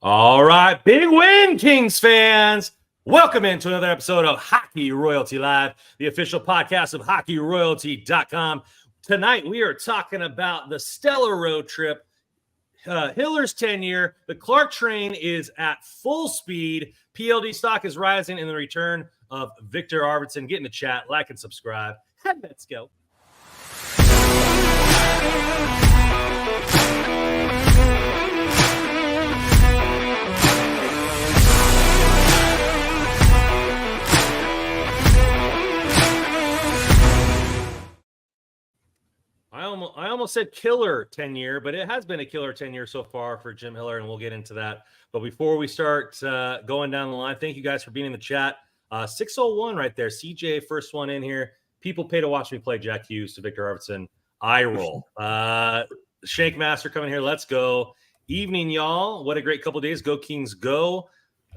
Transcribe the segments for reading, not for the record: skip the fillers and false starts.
All right, big win, Kings fans. Welcome into another episode of Hockey Royalty Live, the official podcast of hockeyroyalty.com. Tonight, we are talking about the stellar road trip, Hiller's tenure. The Clarke train is at full speed. PLD stock is rising in the return of Victor Arvidsson. Get in the chat, like and subscribe. And let's go. I almost said killer tenure, but it has been a killer tenure so far for Jim Hiller, and we'll get into that. But before we start going down the line, thank you guys for being in the chat. 601 right there. CJ, first one in here. People pay to watch me play Jack Hughes to Victor Arvidsson. I roll. Shank Master coming here. Let's go. Evening, y'all. What a great couple days. Go Kings, go.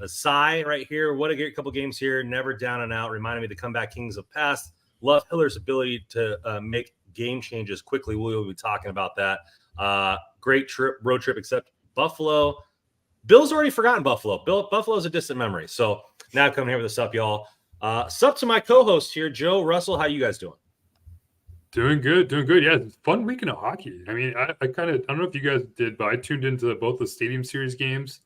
Sai right here. What a great couple games here. Never down and out. Reminded me of the comeback Kings of past. Love Hiller's ability to make game changes quickly. We will be talking about that. Great road trip, except Buffalo. Bill's already forgotten Buffalo. Buffalo's a distant memory. So now coming here with us up, y'all. Sup to my co-host here, Joe Russell. How you guys doing? Doing good. Yeah, fun weekend of hockey. I mean, I don't know if you guys did, but I tuned into both the Stadium Series games.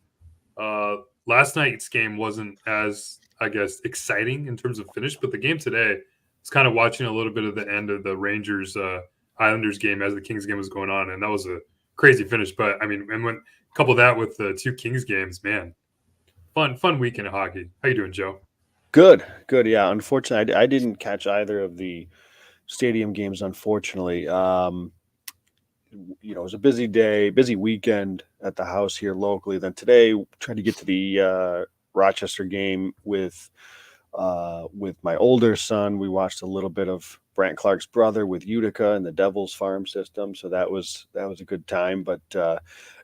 Last night's game wasn't as, I guess, exciting in terms of finish, but the game today, it's kind of watching a little bit of the end of the Rangers Islanders game as the Kings game was going on, and that was a crazy finish. But I mean, and when couple that with the two Kings games, man, fun weekend of hockey. How you doing, Joe? Good. Yeah, unfortunately, I didn't catch either of the stadium games. Unfortunately, it was a busy day, busy weekend at the house here locally. Then today, tried to get to the Rochester game with my older son. We watched a little bit of Brent Clark's brother with Utica and the Devils farm system. So that was a good time. But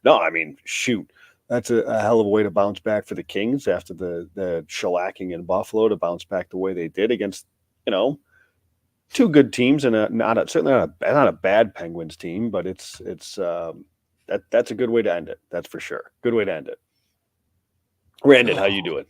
no, I mean, shoot, that's a hell of a way to bounce back for the Kings after the shellacking in Buffalo, to bounce back the way they did against, two good teams and certainly not a bad Penguins team, but it's that's a good way to end it. That's for sure. Good way to end it. Randon, how you doing?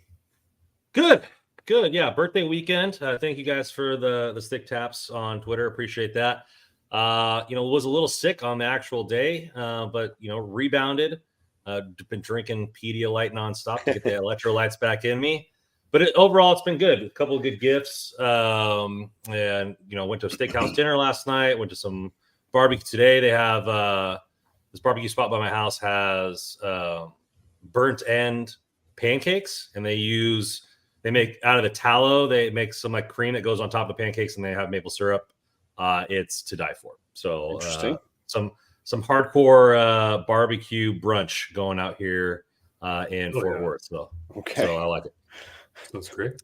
Good. Yeah. Birthday weekend. Thank you guys for the stick taps on Twitter. Appreciate that. Was a little sick on the actual day, but, rebounded. Been drinking Pedialyte nonstop to get the electrolytes back in me. But overall, it's been good. A couple of good gifts. And, went to a steakhouse dinner last night. Went to some barbecue today. They have this barbecue spot by my house has burnt end pancakes, and they make out of the tallow. They make some like cream that goes on top of pancakes, and they have maple syrup. It's to die for. So interesting. Some hardcore barbecue brunch going out here in Fort Worth. So I like it. That's great.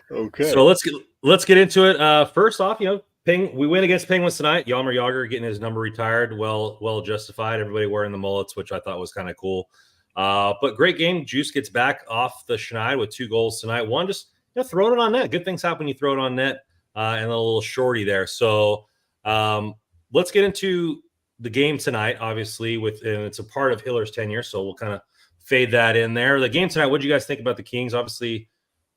Okay. So let's get into it. First off, we win against Penguins tonight. Jaromir Jagr getting his number retired. Well justified. Everybody wearing the mullets, which I thought was kind of cool. But great game. Juice gets back off the schneid with 2 goals tonight. One, just throwing it on net. Good things happen when you throw it on net, and a little shorty there. So let's get into the game tonight, obviously, and it's a part of Hiller's tenure, so we'll kind of fade that in there. The game tonight, what did you guys think about the Kings? Obviously,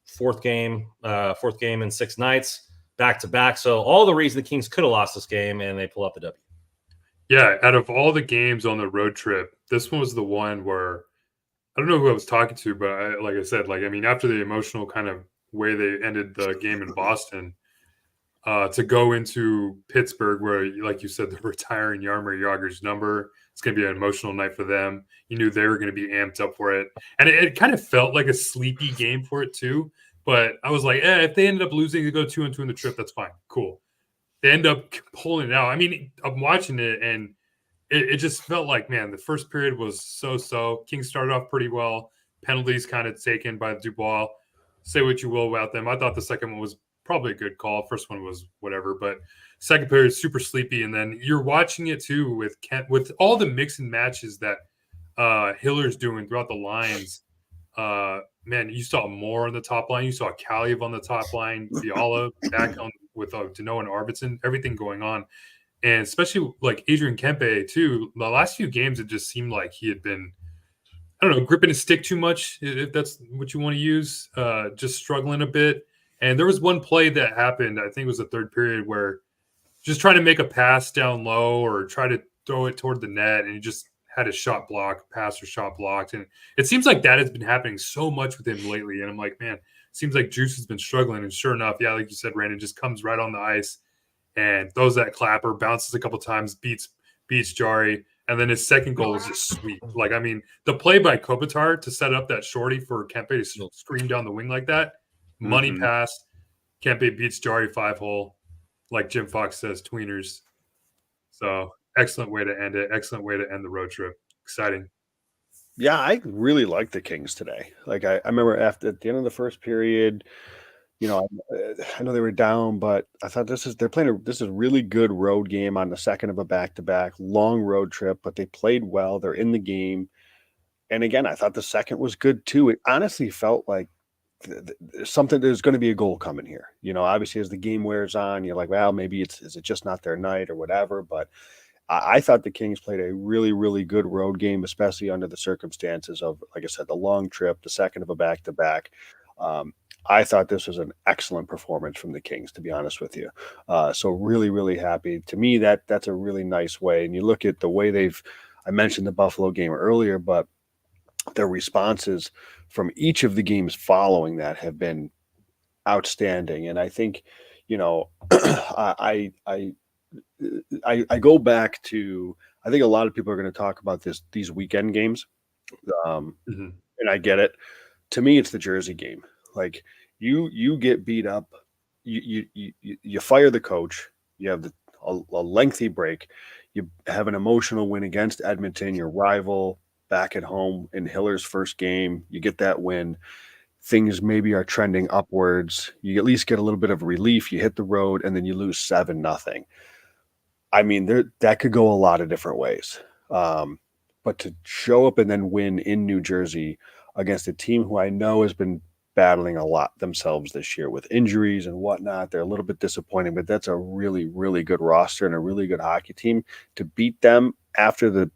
fourth game in 6 nights, back-to-back. So all the reason the Kings could have lost this game, and they pull out the W. Yeah, out of all the games on the road trip, this one was the one where I don't know who I was talking to, but after the emotional kind of way they ended the game in Boston, to go into Pittsburgh where, like you said, they're retiring Jaromir Jagr's number. It's going to be an emotional night for them. You knew they were going to be amped up for it. And it kind of felt like a sleepy game for it too. But I was like, if they ended up losing, they go 2-2 in the trip, that's fine. Cool. They end up pulling it out. I mean, I'm watching it, and it just felt like, man, the first period was so-so. Kings started off pretty well. Penalties kind of taken by Dubois. Say what you will about them. I thought the second one was probably a good call. First one was whatever, but second period super sleepy. And then you're watching it too with all the mix and matches that Hiller's doing throughout the lines. Man, you saw Moore on the top line. You saw Kaliev on the top line. Fiala back on with Danault and Arvidsson. Everything going on, and especially like Adrian Kempe too. The last few games, it just seemed like he had been I don't know, gripping his stick too much, if that's what you want to use, just struggling a bit. And there was one play that happened, I think it was the third period, where just trying to make a pass down low or try to throw it toward the net, and he just had a shot block, pass or shot blocked. And it seems like that has been happening so much with him lately. And I'm like, man, it seems like Juice has been struggling. And sure enough, yeah, like you said, Brandon just comes right on the ice and throws that clapper, bounces a couple times, beats Jari. And then his second goal is just sweet. Like, I mean, the play by Kopitar to set up that shorty for Kempe to scream down the wing like that, money pass. Kempe beats Jari 5-hole. Like Jim Fox says, tweeners. So excellent way to end it. Excellent way to end the road trip. Exciting. Yeah, I really like the Kings today. Like I remember at the end of the first period, you know, I know they were down, but I thought this is a really good road game on the second of a back-to-back, long road trip, but they played well. They're in the game. And again, I thought the second was good too. It honestly felt like there's going to be a goal coming here. You know, obviously as the game wears on, you're like, well, maybe is it just not their night or whatever. But I thought the Kings played a really, really good road game, especially under the circumstances of, like I said, the long trip, the second of a back-to-back. I thought this was an excellent performance from the Kings, to be honest with you. So really, really happy. To me, that's a really nice way. And you look at the way I mentioned the Buffalo game earlier, but their responses from each of the games following that have been outstanding. And I think, you know, I go back to, I think a lot of people are going to talk about these weekend games. And I get it. To me, it's the Jersey game. Like you get beat up, you fire the coach, you have a lengthy break, you have an emotional win against Edmonton, your rival, back at home in Hiller's first game, you get that win. Things maybe are trending upwards. You at least get a little bit of relief. You hit the road and then you lose 7-0. I mean, that could go a lot of different ways. But to show up and then win in New Jersey against a team who I know has been battling a lot themselves this year with injuries and whatnot, they're a little bit disappointing, but that's a really, really good roster and a really good hockey team. To beat them after the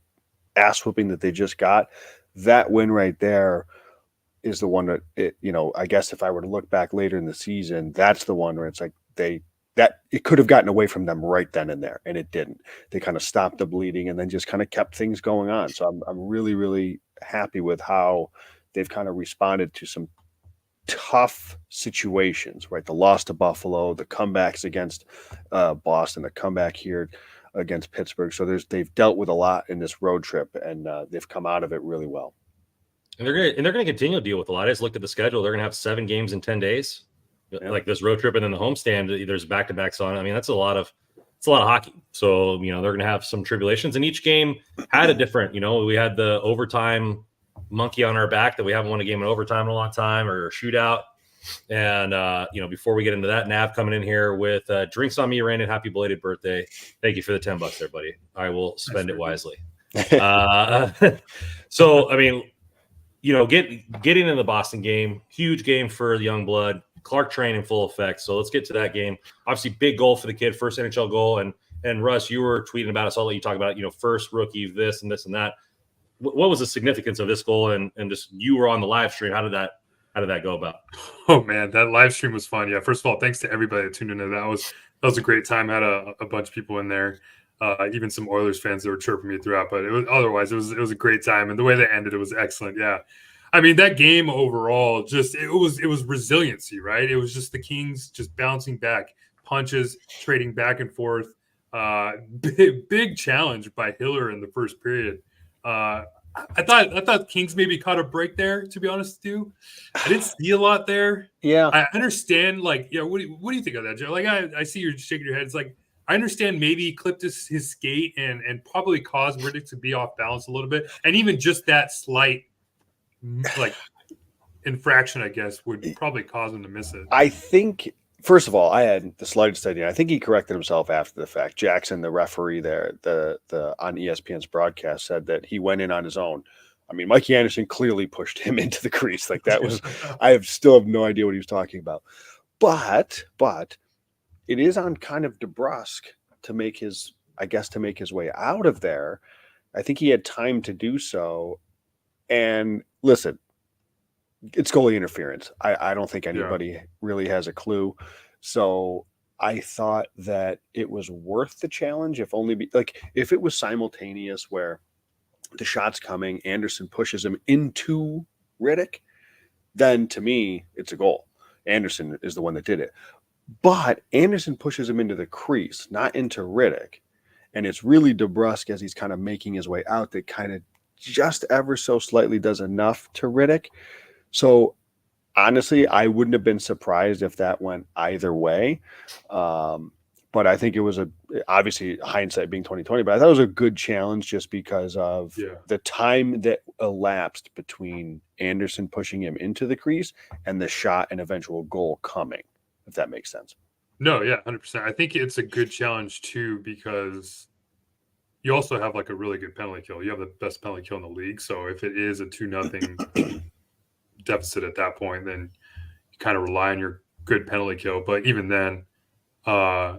ass whooping that they just got, that win right there is the one that I guess if I were to look back later in the season, that's the one where it's like it could have gotten away from them right then and there, and it didn't. They kind of stopped the bleeding and then just kind of kept things going on. So I'm really, really happy with how they've kind of responded to some tough situations, right? The loss to Buffalo, the comebacks against Boston, the comeback here against Pittsburgh. So they've dealt with a lot in this road trip, and they've come out of it really well. And they're gonna continue to deal with a lot. I just looked at the schedule. They're gonna have 7 games in 10 days, like this road trip, and then the homestand. There's back-to-backs on. I mean, that's a lot of hockey. So they're gonna have some tribulations, and each game had a different. We had the overtime monkey on our back that we haven't won a game in overtime in a long time, or a shootout. And before we get into that, Nav coming in here with drinks on me, Brandon. Happy belated birthday! Thank you for the $10 there, buddy. I will spend it wisely. So I mean, getting in the Boston game, huge game for the young blood. Clarke train in full effect. So let's get to that game. Obviously, big goal for the kid, first NHL goal. And Russ, you were tweeting about it, so I'll let you talk about it. First rookie, this and this and that. What was the significance of this goal? And just you were on the live stream. How did that go about? Oh man, that live stream was fun. Yeah, first of all, thanks to everybody that tuned into that. Was a great time. Had a bunch of people in there, even some Oilers fans that were chirping me throughout. But it was a great time, and the way they ended it was excellent. Yeah, I mean that game overall, just it was resiliency, right? It was just the Kings just bouncing back, punches, trading back and forth. Big challenge by Hiller in the first period. I thought Kings maybe caught a break there, to be honest with you. I didn't see a lot there. Yeah. I understand, what do you think of that, Joe? Like, I see you're shaking your head. It's like, I understand maybe he clipped his skate and probably caused Riddick to be off balance a little bit. And even just that slight, infraction, I guess, would probably cause him to miss it. I think, first of all, I had the slightest idea. I think he corrected himself after the fact. Jackson, the referee there, the on ESPN's broadcast, said that he went in on his own. I mean, Mikey Anderson clearly pushed him into the crease. Like that was, I still have no idea what he was talking about. But it is on kind of DeBrusque to make his way out of there. I think he had time to do so. And listen, it's goalie interference. I don't think anybody really has a clue. So I thought that it was worth the challenge, if it was simultaneous where the shot's coming, Anderson pushes him into Riddick, then to me, it's a goal. Anderson is the one that did it. But Anderson pushes him into the crease, not into Riddick. And it's really DeBrusque as he's kind of making his way out that kind of just ever so slightly does enough to Riddick. So honestly, I wouldn't have been surprised if that went either way. But I think it was obviously hindsight being 2020, but I thought it was a good challenge just because of the time that elapsed between Anderson pushing him into the crease and the shot and eventual goal coming, if that makes sense. No, yeah, 100%. I think it's a good challenge too, because you also have like a really good penalty kill. You have the best penalty kill in the league. So if it is a 2-0 deficit at that point, then you kind of rely on your good penalty kill. But even then, I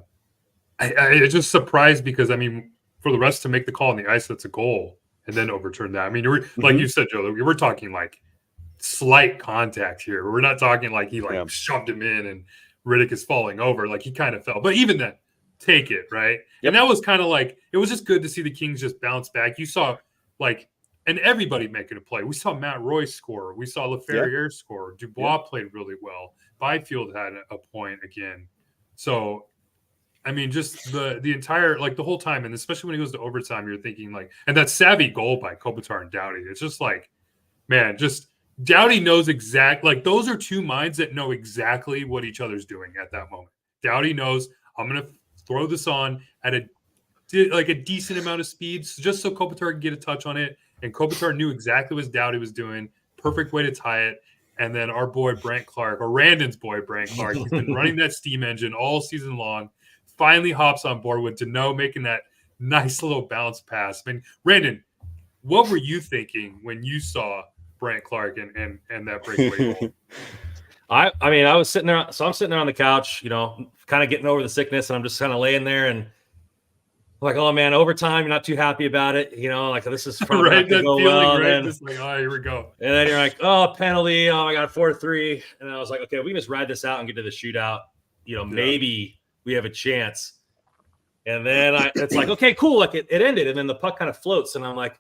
just surprised because, I mean, for the rest to make the call on the ice, that's a goal, and then overturn that. I mean, like you said, Joe, we're talking like slight contact here. We're not talking like he shoved him in and Riddick is falling over. Like he kind of fell. But even then, take it, right? Yep. And that was kind of like, it was just good to see the Kings just bounce back. You saw and everybody making a play. We saw Matt Royce score. We saw Laferriere score. Dubois played really well. Byfield had a point again. So, I mean, just the entire, like the whole time, and especially when he goes to overtime, you're thinking like, and that savvy goal by Kopitar and Doughty. It's just like, man, just Doughty knows like those are two minds that know exactly what each other's doing at that moment. Doughty knows I'm going to throw this on at a decent amount of speed just so Kopitar can get a touch on it. And Kopitar knew exactly what Doughty was doing. Perfect way to tie it. And then our boy Brent Clark, or Randon's boy Brent Clark, he's been running that steam engine all season long. Finally hops on board with Deneau making that nice little bounce pass. I mean, Randon, what were you thinking when you saw Brent Clark and that breakaway goal? I mean, I was sitting there. So I'm sitting there on the couch, kind of getting over the sickness, and I'm just kind of laying there and like, oh man, overtime. You're not too happy about it, like this is probably right. Not gonna That go feeling, well. right? And Just like, oh, here we go. And then you're like, oh, penalty. Oh, I got 4-3, and I was like, okay, we can just ride this out and get to the shootout. Maybe we have a chance. And then it's like, okay, cool. Like it ended, and then the puck kind of floats, and I'm like,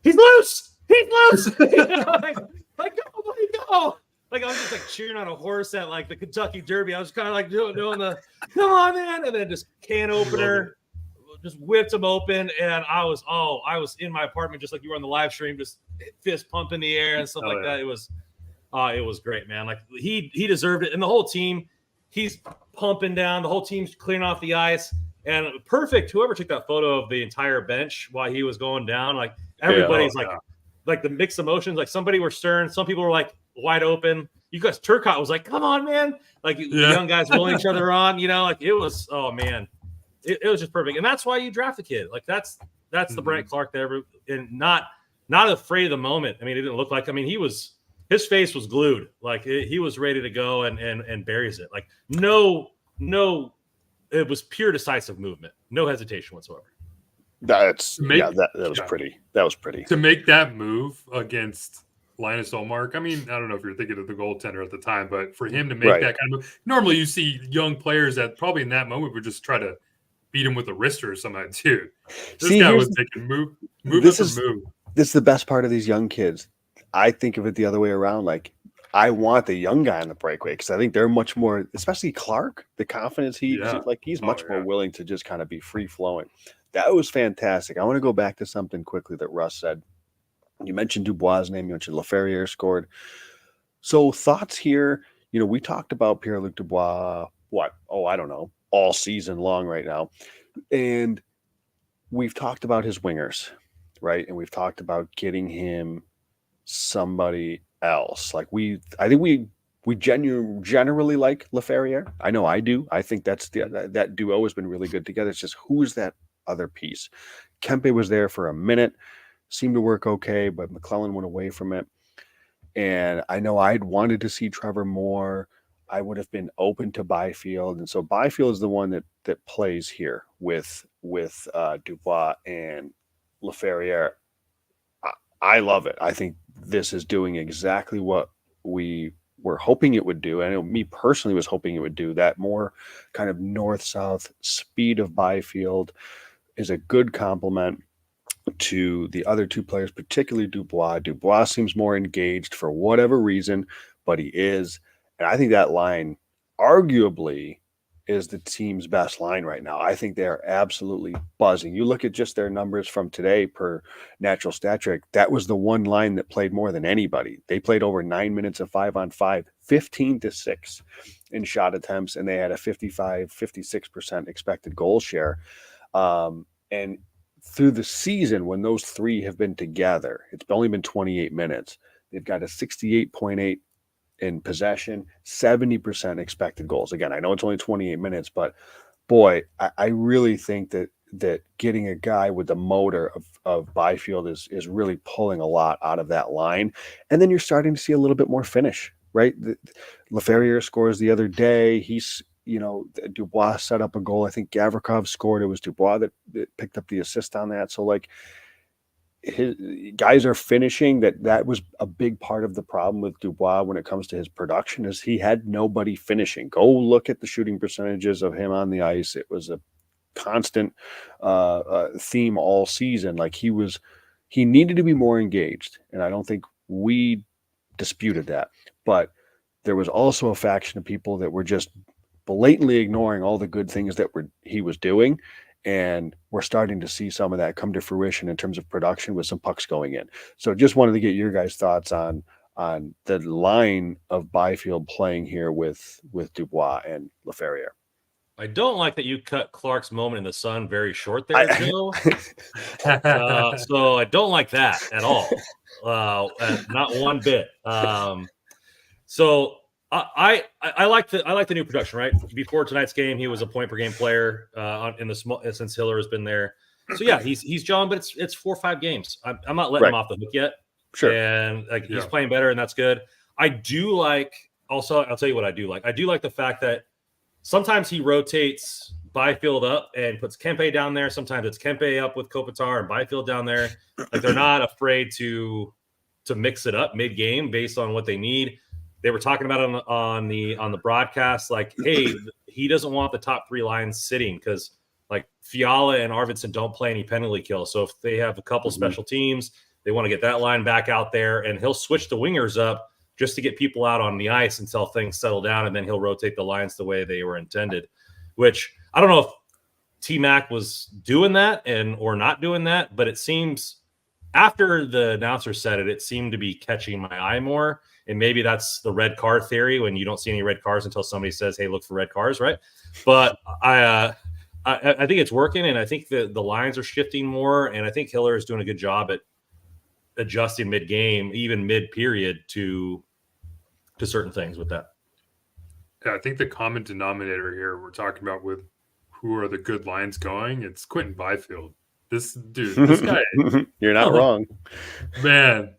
he's loose. He's loose. like go. Like I was just like cheering on a horse at like the Kentucky Derby. I was kind of like doing the come on, man, and then just can opener, just whipped him open, and I was in my apartment just like you were on the live stream, just fist pump in the air and stuff that. It was great, man. Like he deserved it, and the whole team, he's pumping down. The whole team's clearing off the ice, and perfect. Whoever took that photo of the entire bench while he was going down, like everybody's like the mixed emotions. Like somebody were stern, some people were like wide open. You guys, Turcotte was like, "Come on, man!" Like the young guys rolling each other on. Like it was. Oh man, it was just perfect, and that's why you draft a kid. Like that's the Brent Clark that and not afraid of the moment. I mean, it didn't look like. I mean, his face was glued. Like he was ready to go and buries it. Like no, it was pure decisive movement, no hesitation whatsoever. That was pretty. That was pretty. To make that move against Linus Ullmark, I mean, I don't know if you're thinking of the goaltender at the time, but for him to make that kind of move, normally you see young players that probably in that moment would just try to beat him with a wrister or something too. This guy was taking move. This is the best part of these young kids. I think of it the other way around. Like I want the young guy on the breakaway because I think they're much more, especially Clark, the confidence he's much more willing to just kind of be free flowing. That was fantastic. I want to go back to something quickly that Russ said. You mentioned Dubois' name. You mentioned Laferriere scored. So thoughts here. We talked about Pierre-Luc Dubois, I don't know, all season long right now. And we've talked about his wingers, right? And we've talked about getting him somebody else. Like I think we generally like Laferriere. I know I do. I think that duo has been really good together. It's just who's that other piece. Kempe was there for a minute, seemed to work okay, but McClellan went away from it. And I know I'd wanted to see Trevor more. I would have been open to Byfield. And so Byfield is the one that plays here with Dubois and Laferriere. I love it. I think this is doing exactly what we were hoping it would do. I know me personally was hoping it would do that. More kind of north-south speed of Byfield is a good complement to the other two players, particularly Dubois. Dubois seems more engaged for whatever reason, but he is. And I think that line arguably is the team's best line right now. I think they are absolutely buzzing. You look at just their numbers from today per natural stat trick. That was the one line that played more than anybody. They played over 9 minutes of 5-on-5, 15-6 in shot attempts, and they had a 56% expected goal share. And through the season, when those three have been together, it's only been 28 minutes. They've got a 68.8 in possession, 70% expected goals. Again, I know it's only 28 minutes, but boy, I really think that getting a guy with the motor of Byfield is really pulling a lot out of that line. And then you're starting to see a little bit more finish, right? Laferriere scores the other day. Dubois set up a goal. I think Gavrikov scored. It was Dubois that picked up the assist on that. So like, his guys are finishing. That was a big part of the problem with Dubois when it comes to his production, is he had nobody finishing. Go look at the shooting percentages of him on the ice. It was a constant theme all season. Like he needed to be more engaged, and I don't think we disputed that. But there was also a faction of people that were just blatantly ignoring all the good things that he was doing. And we're starting to see some of that come to fruition in terms of production with some pucks going in. So just wanted to get your guys' thoughts on the line of Byfield playing here with Dubois and Laferriere. I don't like that you cut Clarke's moment in the sun very short there, Joe. So I don't like that at all. Not one bit. So I like the new production, right? Before tonight's game, he was a point per game player in the small since Hiller has been there. So yeah, he's John, but it's 4 or 5 games. I'm not letting him off the hook yet. Sure, and he's playing better, and that's good. I do like. Also, I'll tell you what I do like. I do like the fact that sometimes he rotates Byfield up and puts Kempe down there. Sometimes it's Kempe up with Kopitar and Byfield down there. Like they're not afraid to mix it up mid game based on what they need. They were talking about it on the broadcast, like, hey, he doesn't want the top 3 lines sitting because like Fiala and Arvidsson don't play any penalty kill. So if they have a couple special teams, they want to get that line back out there, and he'll switch the wingers up just to get people out on the ice until things settle down, and then he'll rotate the lines the way they were intended. Which I don't know if T-Mac was doing that or not doing that, but it seems after the announcer said it seemed to be catching my eye more. And maybe that's the red car theory, when you don't see any red cars until somebody says, hey, look for red cars, right? But I think it's working, and I think the lines are shifting more, and I think Hiller is doing a good job at adjusting mid-game, even mid-period, to certain things with that. Yeah, I think the common denominator here we're talking about with who are the good lines going, it's Quentin Byfield. This guy. You're not wrong. Man.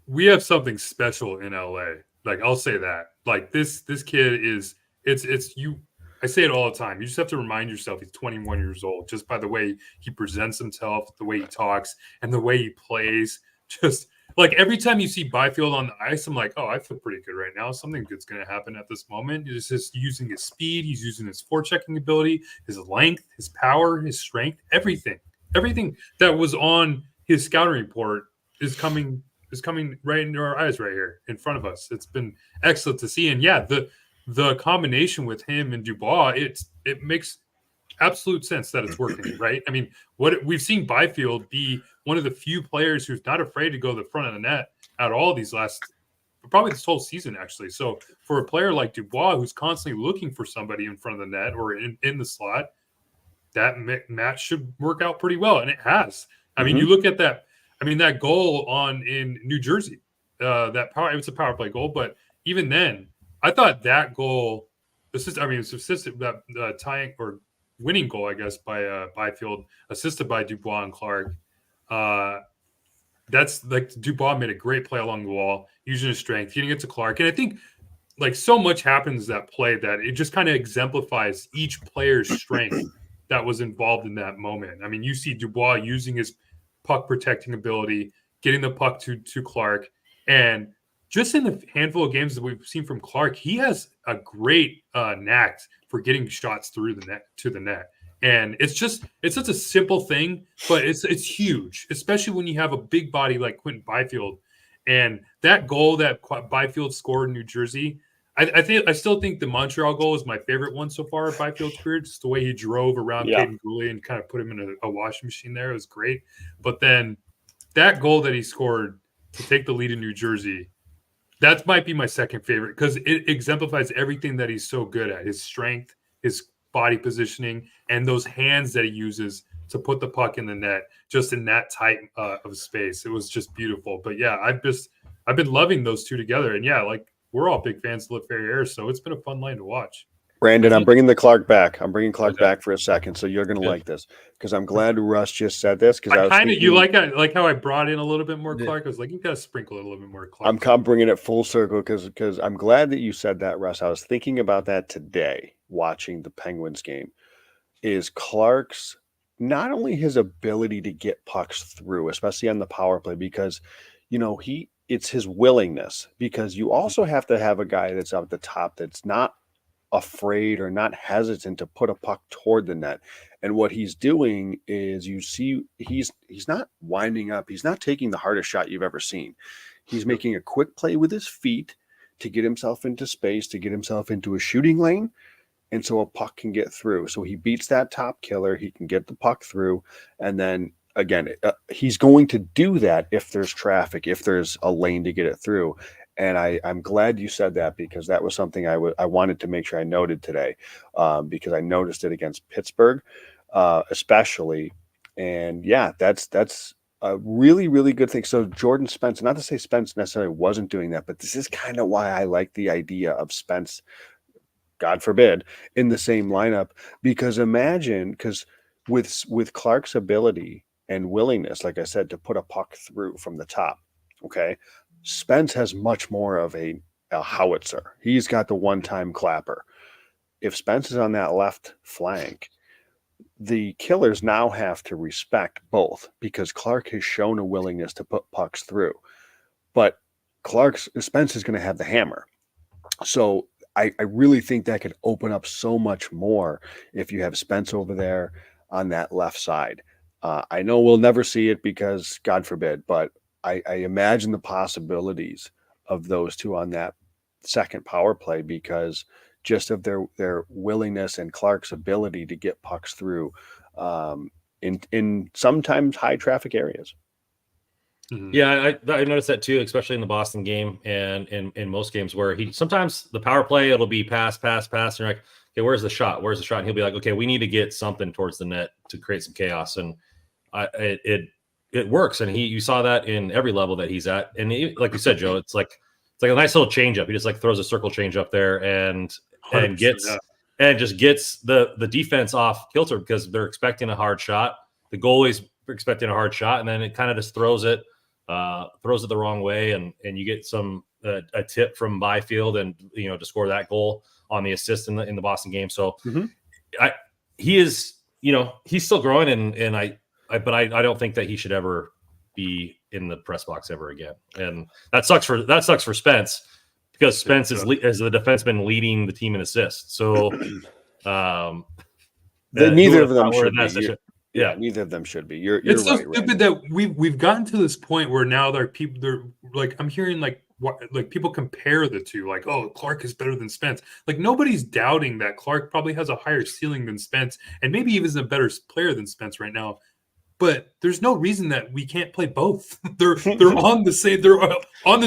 We have something special in LA. Like, I'll say that. Like this kid is it's you. I say it all the time. You just have to remind yourself he's 21 years old just by the way he presents himself, the way he talks, and the way he plays. Just like every time you see Byfield on the ice, I'm like, oh, I feel pretty good right now. Something good's going to happen at this moment. He's just using his speed. He's using his forechecking ability, his length, his power, his strength, everything that was on his scouting report is coming right into our eyes right here in front of us. It's been excellent to see. And yeah, the combination with him and Dubois, it makes absolute sense that it's working, right? I mean, what we've seen Byfield be one of the few players who's not afraid to go to the front of the net at all these probably this whole season, actually. So for a player like Dubois, who's constantly looking for somebody in front of the net or in the slot, that match should work out pretty well. And it has. I mean, you look at that. I mean, that goal in New Jersey, it's a power play goal, but even then, I thought that goal, that tying or winning goal, I guess, by Byfield, assisted by Dubois and Clarke. That's like Dubois made a great play along the wall, using his strength, getting it to Clarke. And I think like so much happens that play that it just kind of exemplifies each player's strength that was involved in that moment. I mean, you see Dubois using his puck protecting ability, getting the puck to Clarke. And just in the handful of games that we've seen from Clarke, he has a great knack for getting shots through the net to the net. And it's such a simple thing, but it's huge, especially when you have a big body like Quentin Byfield. And that goal that Byfield scored in New Jersey, I still think the Montreal goal is my favorite one so far of Byfield's career. Just the way he drove around Caden Gooley and kind of put him in a washing machine there. It was great. But then that goal that he scored to take the lead in New Jersey, that might be my second favorite because it exemplifies everything that he's so good at. His strength, his body positioning, and those hands that he uses to put the puck in the net just in that tight of space. It was just beautiful. But yeah, I've been loving those two together. And yeah, like we're all big fans of LeFerrier, so it's been a fun line to watch. Brandon, I'm bringing the Clarke back. I'm bringing Clarke back for a second, so you're going to like this because I'm glad Russ just said this. Because I kind of you like how I brought in a little bit more Clarke. I was like, you got to sprinkle it a little bit more Clarke. I'm bringing it full circle because I'm glad that you said that, Russ. I was thinking about that today, watching the Penguins game. Is Clarke's not only his ability to get pucks through, especially on the power play, because it's his willingness. Because you also have to have a guy that's up at the top that's not afraid or not hesitant to put a puck toward the net. And what he's doing is you see he's not winding up. He's not taking the hardest shot you've ever seen. He's making a quick play with his feet to get himself into space, to get himself into a shooting lane. And so a puck can get through. So he beats that top killer. He can get the puck through. And then again, he's going to do that if there's traffic, if there's a lane to get it through. And I'm glad you said that because that was something I wanted to make sure I noted today because I noticed it against Pittsburgh, especially. And yeah, that's a really, really good thing. So Jordan Spence, not to say Spence necessarily wasn't doing that, but this is kind of why I like the idea of Spence, God forbid, in the same lineup. Because imagine, because with Clarke's ability and willingness, like I said, to put a puck through from the top, okay, Spence has much more of a howitzer. He's got the one-time clapper. If Spence is on that left flank, the Killers now have to respect both because Clarke has shown a willingness to put pucks through. But Spence is going to have the hammer. So I really think that could open up so much more if you have Spence over there on that left side. I know we'll never see it because God forbid, but I imagine the possibilities of those two on that second power play because just of their willingness and Clarke's ability to get pucks through in sometimes high traffic areas. Mm-hmm. Yeah, I noticed that too, especially in the Boston game and in most games where sometimes the power play, it'll be pass, and you're like, okay, where's the shot? And he'll be like, okay, we need to get something towards the net to create some chaos. And it works. And you saw that in every level that he's at. And like you said, Joe, it's like a nice little change up. He just like throws a circle change up there and gets the defense off kilter because they're expecting a hard shot. The goalie's expecting a hard shot, and then it kind of just throws it the wrong way, and you get a tip from Byfield, and to score that goal on the assist in the Boston game. So he is, he's still growing, but I don't think that he should ever be in the press box ever again, and that sucks for Spence because Spence is the defenseman leading the team in assists. So neither of them should be. Yeah, neither of them should be. You're it's so right, stupid that we've gotten to this point where now they're like I'm hearing like people compare the two, like, oh, Clarke is better than Spence. Like nobody's doubting that Clarke probably has a higher ceiling than Spence and maybe even is a better player than Spence right now. But there's no reason that we can't play both. They're on the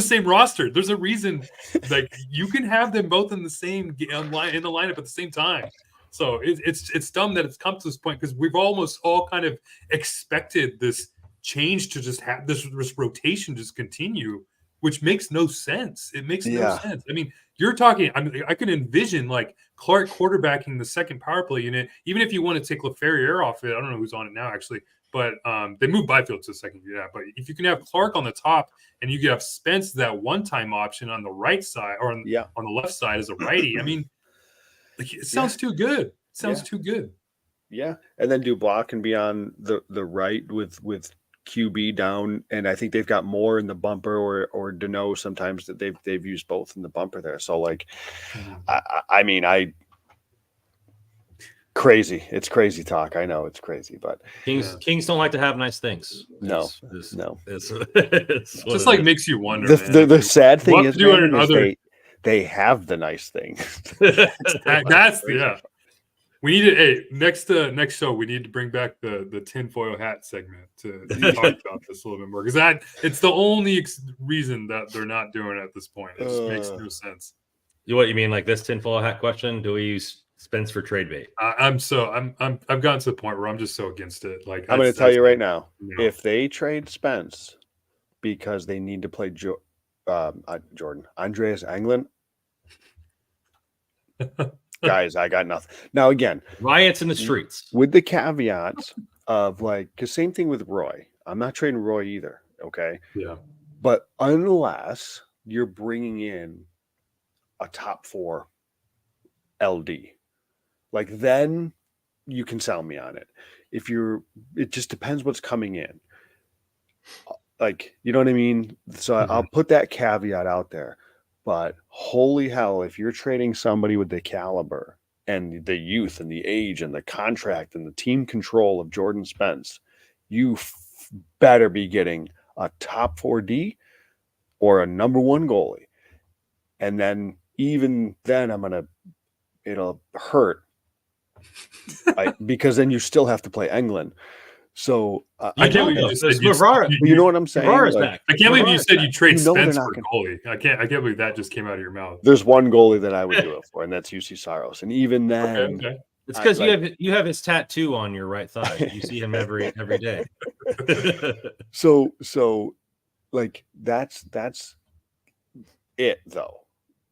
same roster. There's a reason like you can have them both in the lineup at the same time. So it's dumb that it's come to this point because we've almost all kind of expected this change to just have this rotation just continue, which makes no sense. It makes no sense. I mean, you're talking. I can envision like Clarke quarterbacking the second power play unit, even if you want to take LeFerrier off it. I don't know who's on it now actually, but they moved Byfield to the second. Yeah, but if you can have Clarke on the top and you can have Spence that one-time option on the right side or on the left side as a righty, I mean. Like, it sounds too good. Too good. Yeah, and then Dubois can be on the right with QB down, and I think they've got more in the bumper or Deneau sometimes that they've used both in the bumper there. So like, I mean, crazy. It's crazy talk. I know it's crazy, but Kings don't like to have nice things. No. It's just like makes you wonder. The sad thing is, they have the nice thing. That's We need to. Hey, next show we need to bring back the tinfoil hat segment to talk about this a little bit more, because it's the only reason that they're not doing it at this point. It just makes no sense. What you mean, like this tinfoil hat question? Do we use Spence for trade bait? I've gotten to the point where I'm just so against it. Like I'm going to tell you right now, if they trade Spence because they need to play Andreas Englund. Guys, I got nothing. Now, again, riots in the streets with the caveats of like, because same thing with Roy. I'm not trading Roy either. Okay. Yeah. But unless you're bringing in a top 4 LD, like then you can sell me on it. It just depends what's coming in. Like, you know what I mean? So I'll put that caveat out there. But holy hell, if you're trading somebody with the caliber and the youth and the age and the contract and the team control of Jordan Spence, you better be getting a top 4D or a number 1 goalie. And then even then it'll hurt because then you still have to play Englund. So I can't believe you just said you know what I'm saying? Like, I can't believe you said you trade Spence for goalie. I can't believe that just came out of your mouth. There's one goalie that I would do it for, and that's UC Saros. And even then, okay. It's because you have his tattoo on your right thigh. You see him every day. So like that's it though.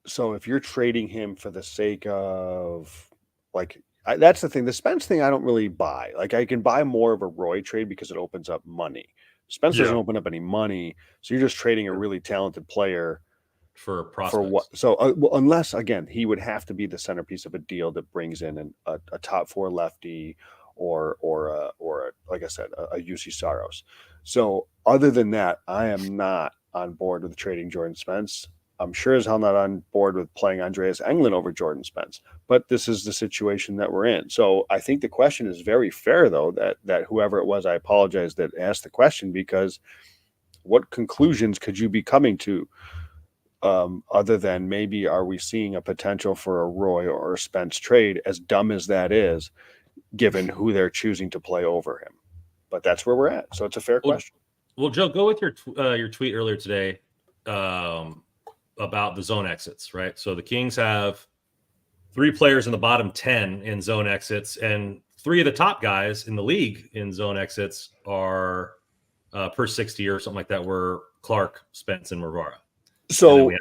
So if you're trading him for the sake of like. That's the thing. The Spence thing, I don't really buy. Like, I can buy more of a Roy trade because it opens up money. Spence doesn't open up any money, so you're just trading a really talented player for prospects. For what? So, unless again, he would have to be the centerpiece of a deal that brings in a top 4 lefty or like I said, a UC Saros. So, other than that, I am not on board with trading Jordan Spence. I'm sure as hell not on board with playing Andreas Englund over Jordan Spence, but this is the situation that we're in. So I think the question is very fair, though, that whoever it was, I apologize, that asked the question, because what conclusions could you be coming to other than maybe are we seeing a potential for a Roy or a Spence trade, as dumb as that is, given who they're choosing to play over him? But that's where we're at. So it's a fair question. Well, Joe, go with your tweet earlier today. About the zone exits, right? So the Kings have 3 players in the bottom 10 in zone exits, and 3 of the top guys in the league in zone exits are per 60 or something like that, were Clarke, Spence, and Rivara. So we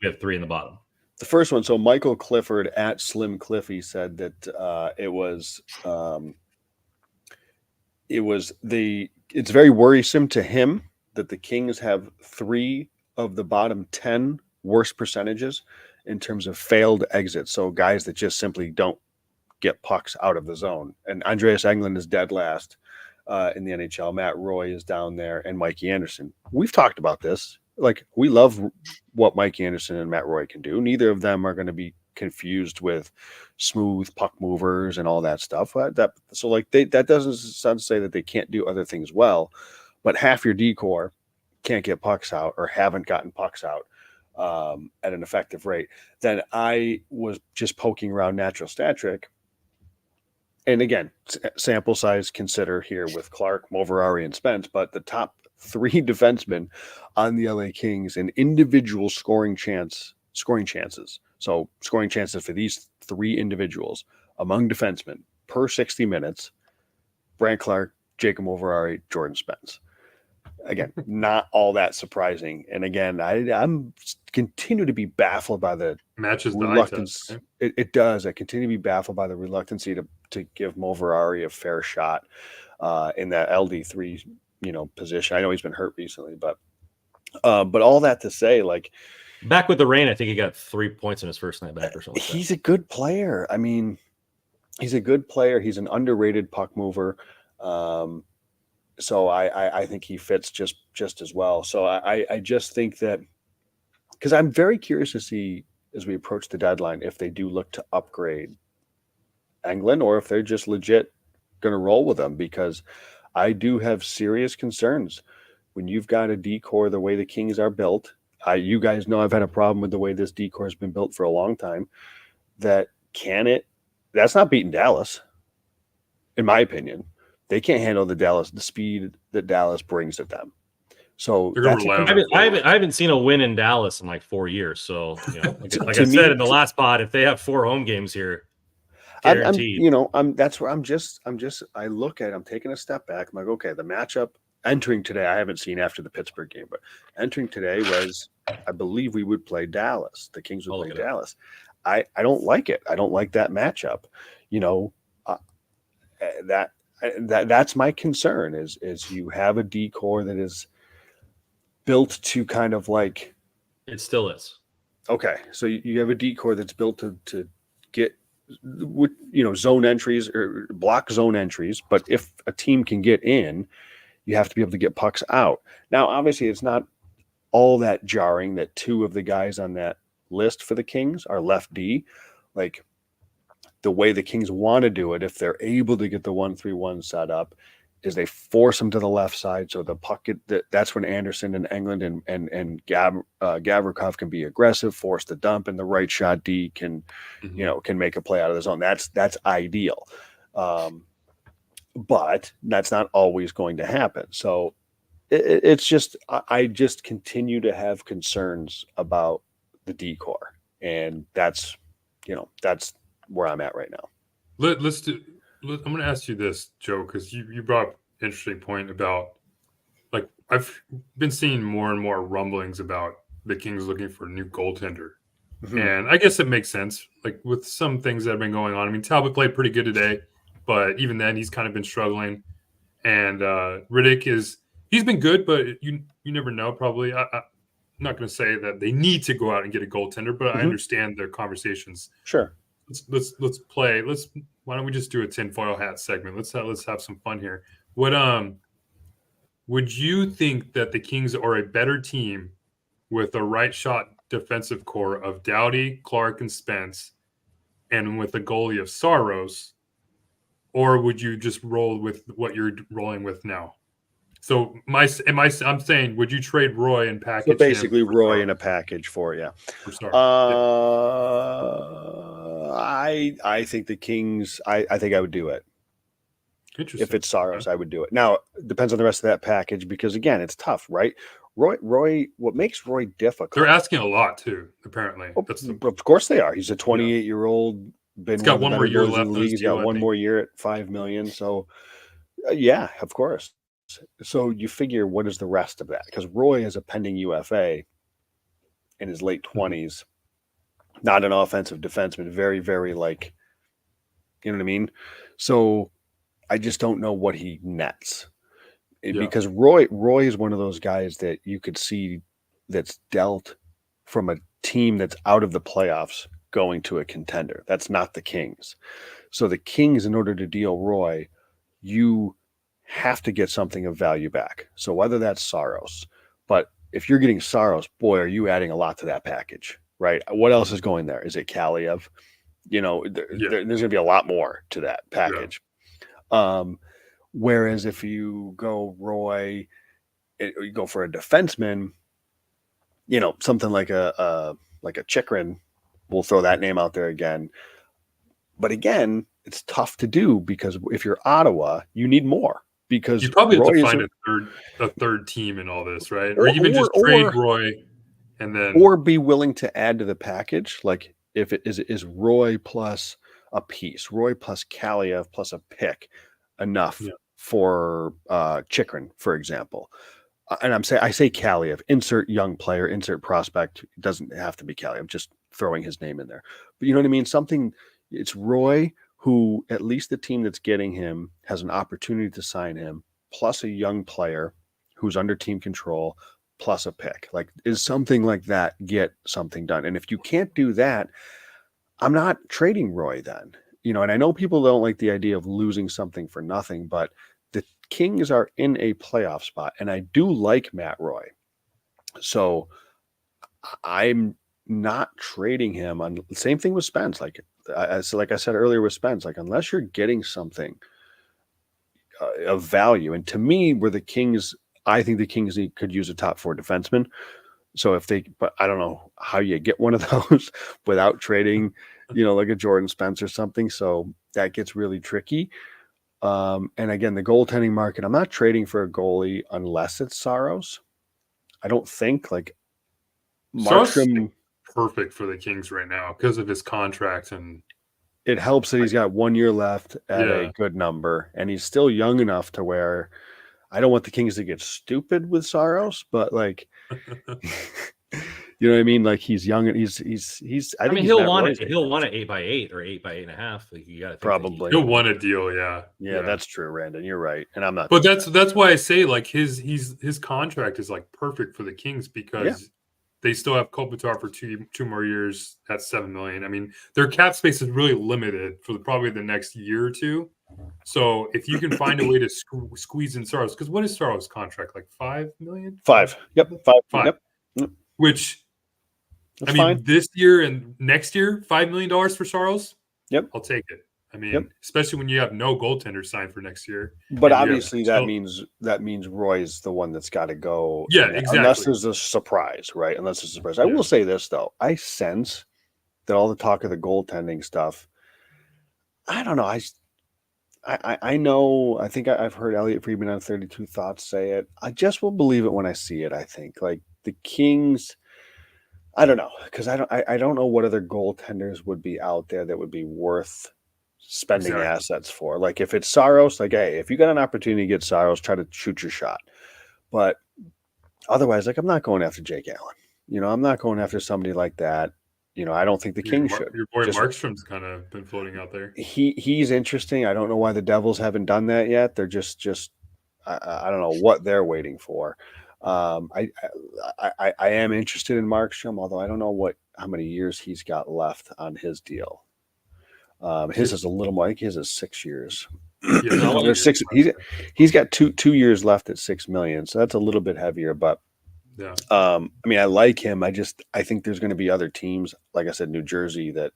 have 3 in the bottom. The first one, so Michael Clifford at Slim Cliffy said that it's very worrisome to him that the Kings have 3 of the bottom 10 worst percentages in terms of failed exits. So guys that just simply don't get pucks out of the zone. And Andreas Englund is dead last in the NHL. Matt Roy is down there, and Mikey Anderson. We've talked about this. Like, we love what Mikey Anderson and Matt Roy can do. Neither of them are going to be confused with smooth puck movers and all that stuff. That doesn't sound to say that they can't do other things well, but half your decor can't get pucks out or haven't gotten pucks out at an effective rate. Then I was just poking around Natural Stat Trick. And again, sample size consider here with Clarke, Moverari, and Spence, but the top 3 defensemen on the LA Kings in individual scoring chances. So scoring chances for these 3 individuals among defensemen per 60 minutes: Brent Clark, Jacob Moverari, Jordan Spence. Again, not all that surprising. And again, I'm continue to be baffled by the matches reluctance. The eye test, right? It does. I continue to be baffled by the reluctancy to give Moverari a fair shot in that LD3 position. I know he's been hurt recently, but all that to say, like, back with the rain, I think he got 3 points in his first night back or something. He's a good player. I mean, he's a good player. He's an underrated puck mover. So I think he fits just as well. So I just think that, because I'm very curious to see as we approach the deadline if they do look to upgrade England or if they're just legit going to roll with them, because I do have serious concerns when you've got a decor the way the Kings are built. You guys know I've had a problem with the way this decor has been built for a long time. That's not beating Dallas, in my opinion. They can't handle the speed that Dallas brings at them. So I haven't seen a win in Dallas in like 4 years. So like I said in the last pod, if they have 4 home games here, guaranteed. That's where I'm taking a step back. I'm like, okay, the matchup entering today, I haven't seen after the Pittsburgh game, but entering today was, I believe we would play Dallas. The Kings would play Dallas. I don't like it. I don't like that matchup. That's my concern is you have a decor that is built to kind of like, it still is. Okay. So you have a decor that's built to get, zone entries or block zone entries. But if a team can get in, you have to be able to get pucks out. Now, obviously it's not all that jarring that 2 of the guys on that list for the Kings are left D. Like, the way the Kings want to do it, if they're able to get the 1-3-1 set up, is they force them to the left side. So the puck, that's when Anderson and England and Gavrikov can be aggressive, force the dump, and the right shot D can make a play out of the zone. That's ideal. But that's not always going to happen. So it's just, I just continue to have concerns about the decor, and that's where I'm at right now. I'm going to ask you this, Joe, because you brought up an interesting point about, like, I've been seeing more and more rumblings about the Kings looking for a new goaltender. Mm-hmm. And I guess it makes sense, like, with some things that have been going on. I mean, Talbot played pretty good today, but even then he's kind of been struggling. And Riddick he's been good, but you never know, probably. I'm not going to say that they need to go out and get a goaltender, but I understand their conversations. Sure. Let's play. Why don't we just do a tinfoil hat segment? Let's have some fun here. Would you think that the Kings are a better team with a right shot defensive core of Doughty, Clarke, and Spence, and with a goalie of Saros, or would you just roll with what you're rolling with now? So I'm saying, would you trade Roy and package? So basically, Roy in a package for you. I think the Kings. I think I would do it. If it's Saros, I would do it. Now, it depends on the rest of that package, because again, it's tough, right? Roy. What makes Roy difficult? They're asking a lot too. Apparently, of course they are. He's a 28-year-old. He's got one more year left. He's got one more year at $5 million. So, yeah, of course. So you figure, what is the rest of that? Because Roy is a pending UFA in his late 20s, not an offensive defenseman, very, very like, you know what I mean? So I just don't know what he nets. Because Roy is one of those guys that you could see that's dealt from a team that's out of the playoffs going to a contender. That's not the Kings. So the Kings, in order to deal Roy, you have to get something of value back. So whether that's Saros, but if you're getting Saros, boy, are you adding a lot to that package, right? What else is going there? Is it Kaliev? There's going to be a lot more to that package. Yeah. Whereas if you go Roy, you go for a defenseman, something like a Chikrin, we'll throw that name out there again. But again, it's tough to do, because if you're Ottawa, you need more. Because you probably have to find a third team in all this, right? Or even just trade Roy and then, or be willing to add to the package. Like, if it is Roy plus a piece, Roy plus Kaliev plus a pick enough for Chikrin, for example. And I say Kaliev, insert young player, insert prospect. It doesn't have to be Kaliev, just throwing his name in there. But you know what I mean? It's Roy, who at least the team that's getting him has an opportunity to sign him, plus a young player who's under team control, plus a pick. Like, is something like that get something done? And if you can't do that, I'm not trading Roy then. And I know people don't like the idea of losing something for nothing, but the Kings are in a playoff spot, and I do like Matt Roy. So I'm not trading him on the same thing with Spence. Like I said earlier with Spence, like unless you're getting something of value, and to me, where the Kings, I think the Kings could use a top 4 defenseman. So but I don't know how you get one of those without trading, like a Jordan Spence or something. So that gets really tricky. And again, the goaltending market, I'm not trading for a goalie unless it's Saros. I don't think like Markstrom. Perfect for the Kings right now because of his contract, and it helps that he's got 1 year left at a good number, and he's still young enough to where I don't want the Kings to get stupid with Saros, but like, you know what I mean? Like he's young and he's. I think he'll want it. He'll want an 8x8 or 8x8.5. Like you got to probably he'll want a deal. Yeah, that's true, Randon. You're right, and I'm not. But that's why I say like his contract is like perfect for the Kings because they still have Kopitar for two more years at $7 million. I mean, their cap space is really limited for probably the next year or two. So if you can find a way to squeeze in Saros, because what is Saros' contract, like $5 million? 5. Yep, 5. Yep. Which That's I mean, fine. this year and next year, $5 million for Saros. Yep, I'll take it. I mean, especially when you have no goaltender signed for next year. But obviously, that means Roy's the one that's got to go. Yeah, exactly. Unless there's a surprise, right? Unless there's a surprise. I will say this though: I sense that all the talk of the goaltending stuff. I don't know. I know. I think I've heard Elliot Friedman on 32 Thoughts say it. I just will believe it when I see it. I think like the Kings. I don't know because I don't know what other goaltenders would be out there that would be worth spending assets for. Like if it's Saros, like hey, if you got an opportunity to get Saros, try to shoot your shot. But otherwise, like I'm not going after Jake Allen. I'm not going after somebody like that. I don't think the Kings should. Your boy Markstrom's kind of been floating out there. He's interesting. I don't know why the Devils haven't done that yet. They're just I don't know what they're waiting for. I am interested in Markstrom, although I don't know how many years he's got left on his deal. His is a little more. I think his is 6 years. There's 6. He's got two years left at $6 million, so that's a little bit heavier. But I mean, I like him. I think there's going to be other teams, like I said, New Jersey that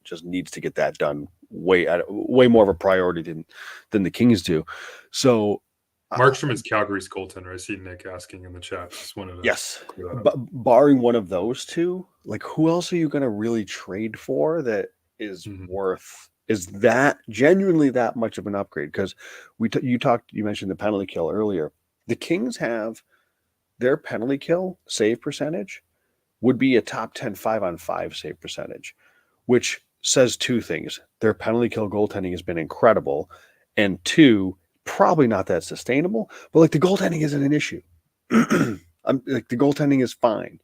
just needs to get that done way more of a priority than the Kings do. So Markstrom is Calgary's goaltender. I see Nick asking in the chat. Just wanted to yes, but barring one of those two, like who else are you going to really trade for that is worth? Is that genuinely that much of an upgrade? Because you mentioned the penalty kill earlier. The Kings have their penalty kill save percentage would be a top 10 5-on-5 save percentage, which says two things. Their penalty kill goaltending has been incredible, and two, probably not that sustainable. But like the goaltending isn't an issue. Like the goaltending is fine,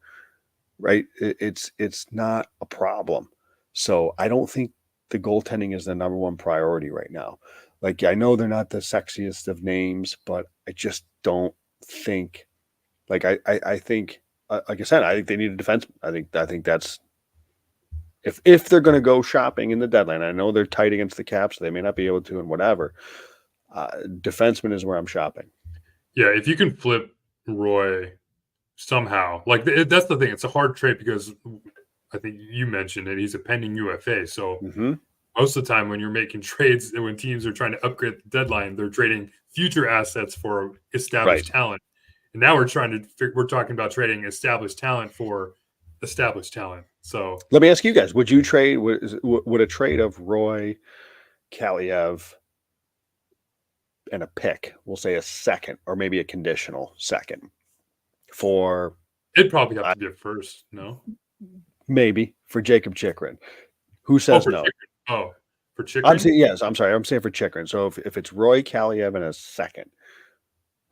right? It's not a problem. So I don't think the goaltending is the number one priority right now. Like I know they're not the sexiest of names, but I just don't think. Like I think, like I said, I think they need a defenseman. I think that's if they're going to go shopping in the deadline. I know they're tight against the cap, so they may not be able to, and whatever. Defenseman is where I'm shopping. Yeah, if you can flip Roy somehow, like that's the thing. It's a hard trade because I think you mentioned it. He's a pending UFA, so most of the time when you're making trades and when teams are trying to upgrade the deadline, they're trading future assets for established talent. And now we're talking about trading established talent for established talent. So let me ask you guys: would you trade? Would a trade of Roy, Kaliev, and a pick, we'll say a second or maybe a conditional second, for it'd probably have to be a first, no? Maybe for Jacob Chikrin. Who says no? Chikrin. For Chikrin? I'm saying yes. I'm sorry. I'm saying for Chikrin. So if it's Roy, Kaliev, and a second.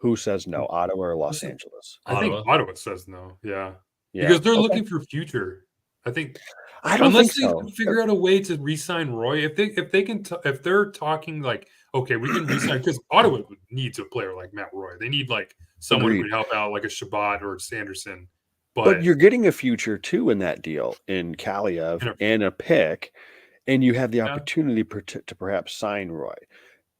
Who says no? Ottawa or Los Angeles? I think Ottawa says no. Yeah. Because they're looking for future. I think unless they can figure out a way to re-sign Roy, if they're talking like, okay, we can re-sign, because Ottawa needs a player like Matt Roy. They need like someone who would help out, like a Shabbat or Sanderson. But you're getting a future too in that deal in Kaliev and a pick, and you have the opportunity to perhaps sign Roy.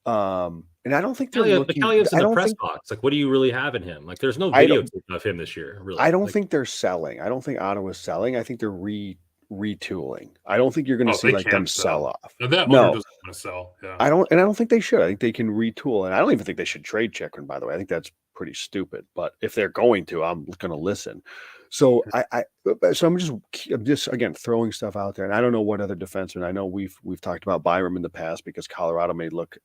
And I don't think they're Kelly looking. Elliott's in I the don't press think. box. Like, what do you really have in him? Like, there's no I don't. videotape of him this year, really. I don't Like, think they're selling. I don't think Ottawa's selling. I think they're retooling. I don't think you're going to see they like can't them sell off. Now, that owner No, doesn't want to sell. Yeah. I don't think they should. I think they can retool, and I don't even think they should trade Chikrin. By the way, I think that's pretty stupid. But if they're going to, I'm going to listen. So I'm just again throwing stuff out there, and I don't know what other defensemen. I know we've talked about Byram in the past because Colorado may look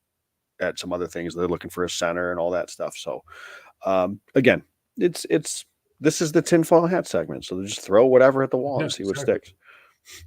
at some other things. They're looking for a center and all that stuff. So again, this is the tinfoil hat segment. So just throw whatever at the wall and see what sticks.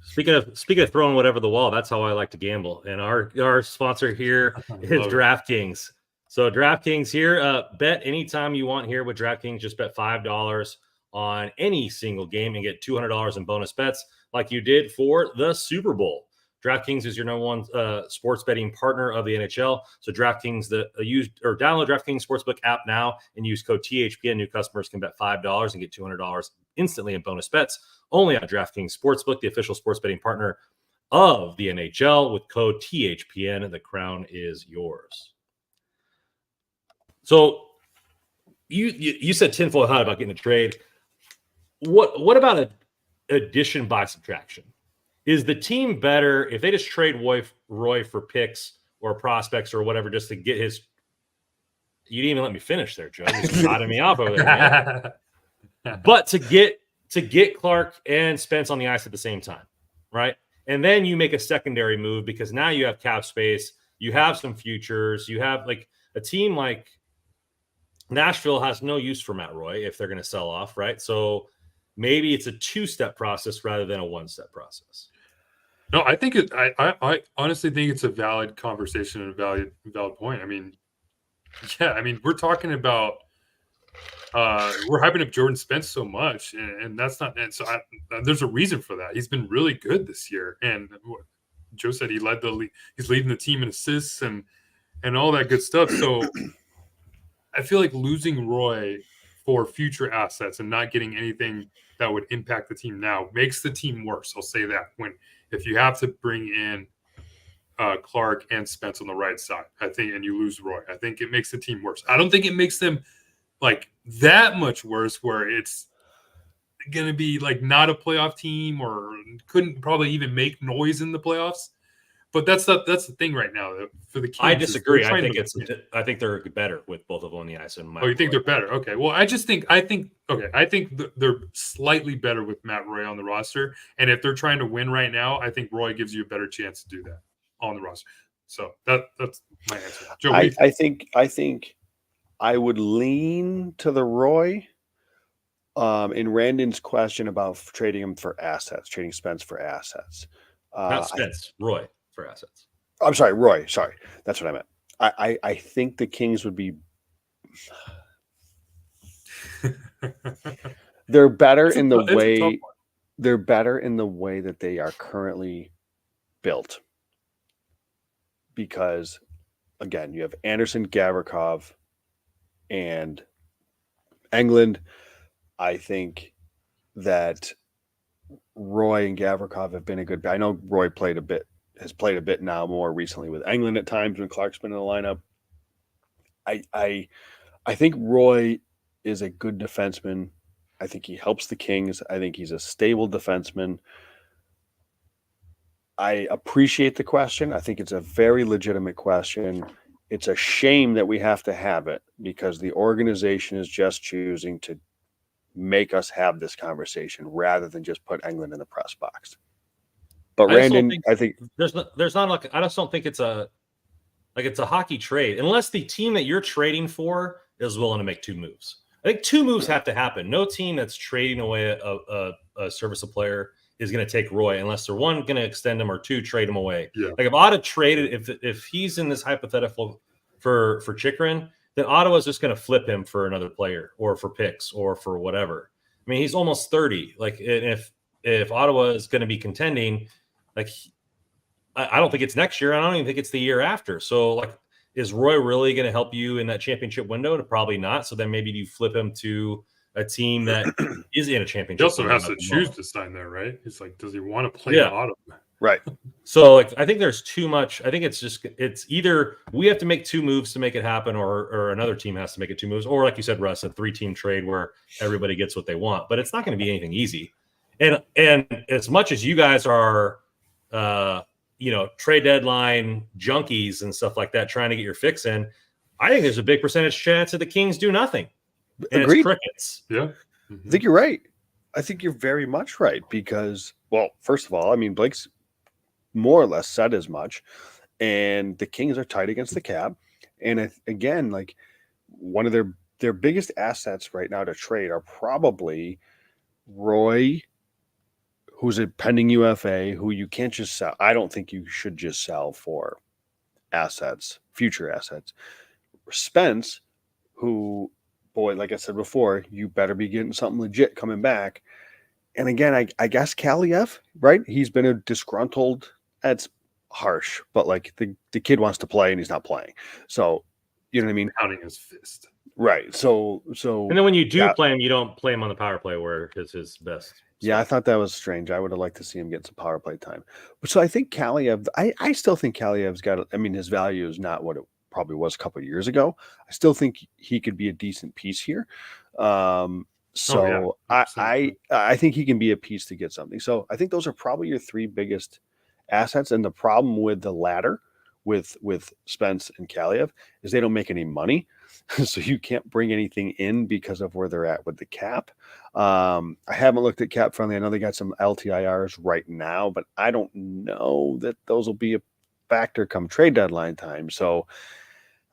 Speaking of throwing whatever the wall, that's how I like to gamble. And our sponsor here is DraftKings. So DraftKings here, bet anytime you want here with DraftKings. Just bet $5 on any single game and get $200 in bonus bets, like you did for the Super Bowl. DraftKings is your number one sports betting partner of the NHL. So DraftKings, download DraftKings Sportsbook app now and use code THPN. New customers can bet $5 and get $200 instantly in bonus bets. Only on DraftKings Sportsbook, the official sports betting partner of the NHL. With code THPN, the crown is yours. So you said tinfoil hat about getting a trade. What about an addition by subtraction? Is the team better if they just trade Roy for picks or prospects or whatever just to get his? You didn't even let me finish there, Joe. You're just nodding me off over there, man. But to get Clarke and Spence on the ice at the same time, right? And then you make a secondary move because now you have cap space, you have some futures, you have like a team like Nashville has no use for Matt Roy if they're going to sell off, right? So maybe it's a two-step process rather than a one-step process. No, I think I honestly think it's a valid conversation and a valid point. I mean, yeah, I mean, we're talking about we're hyping up Jordan Spence so much, and that's not. And so there's a reason for that. He's been really good this year, and Joe said he led the league. He's leading the team in assists and all that good stuff. So I feel like losing Roy for future assets and not getting anything that would impact the team now makes the team worse. I'll say that if you have to bring in Clarke and Spence on the right side, I think, and you lose Roy, I think it makes the team worse. I don't think it makes them like that much worse where it's going to be like not a playoff team or couldn't probably even make noise in the playoffs. But that's the thing right now for the Kings. I disagree. I think they're better with both of them on the ice. Oh, you think they're better? Okay. Well, I think they're slightly better with Matt Roy on the roster. And if they're trying to win right now, I think Roy gives you a better chance to do that on the roster. So that's my answer. Joe, I think I would lean to the Roy. In Randon's question about trading him for assets, trading Spence for assets. Not Spence, Roy. For assets. I'm sorry, Roy. Sorry, that's what I meant. I think the Kings would be. They're better in the way. They're better in the way that they are currently built. Because, again, you have Anderson, Gavrikov, and Englund. I think that Roy and Gavrikov have been a good. I know Roy has played a bit now more recently with Englund at times when Clarke's been in the lineup. I think Roy is a good defenseman. I think he helps the Kings. I think he's a stable defenseman. I appreciate the question. I think it's a very legitimate question. It's a shame that we have to have it because the organization is just choosing to make us have this conversation rather than just put Englund in the press box. But Randon, I think there's not like I just don't think it's a hockey trade unless the team that you're trading for is willing to make two moves. I think two moves have to happen. No team that's trading away a serviceable player is going to take Roy unless they're one going to extend him or two trade him away. Yeah. Like if Ottawa traded, if he's in this hypothetical for Chikrin, then Ottawa's just going to flip him for another player or for picks or for whatever. I mean, he's almost 30. Like if Ottawa is going to be contending. Like, I don't think it's next year. I don't even think it's the year after. So, like, is Roy really going to help you in that championship window? Probably not. So then maybe you flip him to a team that is in a championship. He also has to choose to sign there, right? He's like, does he want to play in Ottawa? Right. So like, I think there's too much. I think it's either we have to make 2 moves to make it happen, or another team has to make it 2 moves, or like you said, Russ, a 3-team trade where everybody gets what they want. But it's not going to be anything easy. And as much as you guys are, trade deadline junkies and stuff like that, trying to get your fix in, I think there's a big percentage chance that the Kings do nothing. And Agreed. It's crickets. Yeah. I think you're right. I think you're very much right because, well, first of all, I mean, Blake's more or less said as much, and the Kings are tight against the cap. And again, like one of their biggest assets right now to trade are probably Roy, who's a pending UFA, who you can't just sell. I don't think you should just sell for assets, future assets. Spence, who, boy, like I said before, you better be getting something legit coming back. And again, I guess Kaliev, right? He's been a disgruntled. That's harsh, but like the kid wants to play and he's not playing. So, you know what I mean? Pounding his fist. Right. So. And then when you do play him, you don't play him on the power play where it's his best. Yeah, I thought that was strange. I would have liked to see him get some power play time. But so I think Kaliev, I still think Kaliev's got, I mean, his value is not what it probably was a couple of years ago. I still think he could be a decent piece here. So I think he can be a piece to get something. So I think those are probably your 3 biggest assets. And the problem with the latter, with Spence and Kaliev, is they don't make any money. So you can't bring anything in because of where they're at with the cap. I haven't looked at cap friendly. I know they got some LTIRs right now, but I don't know that those will be a factor come trade deadline time. So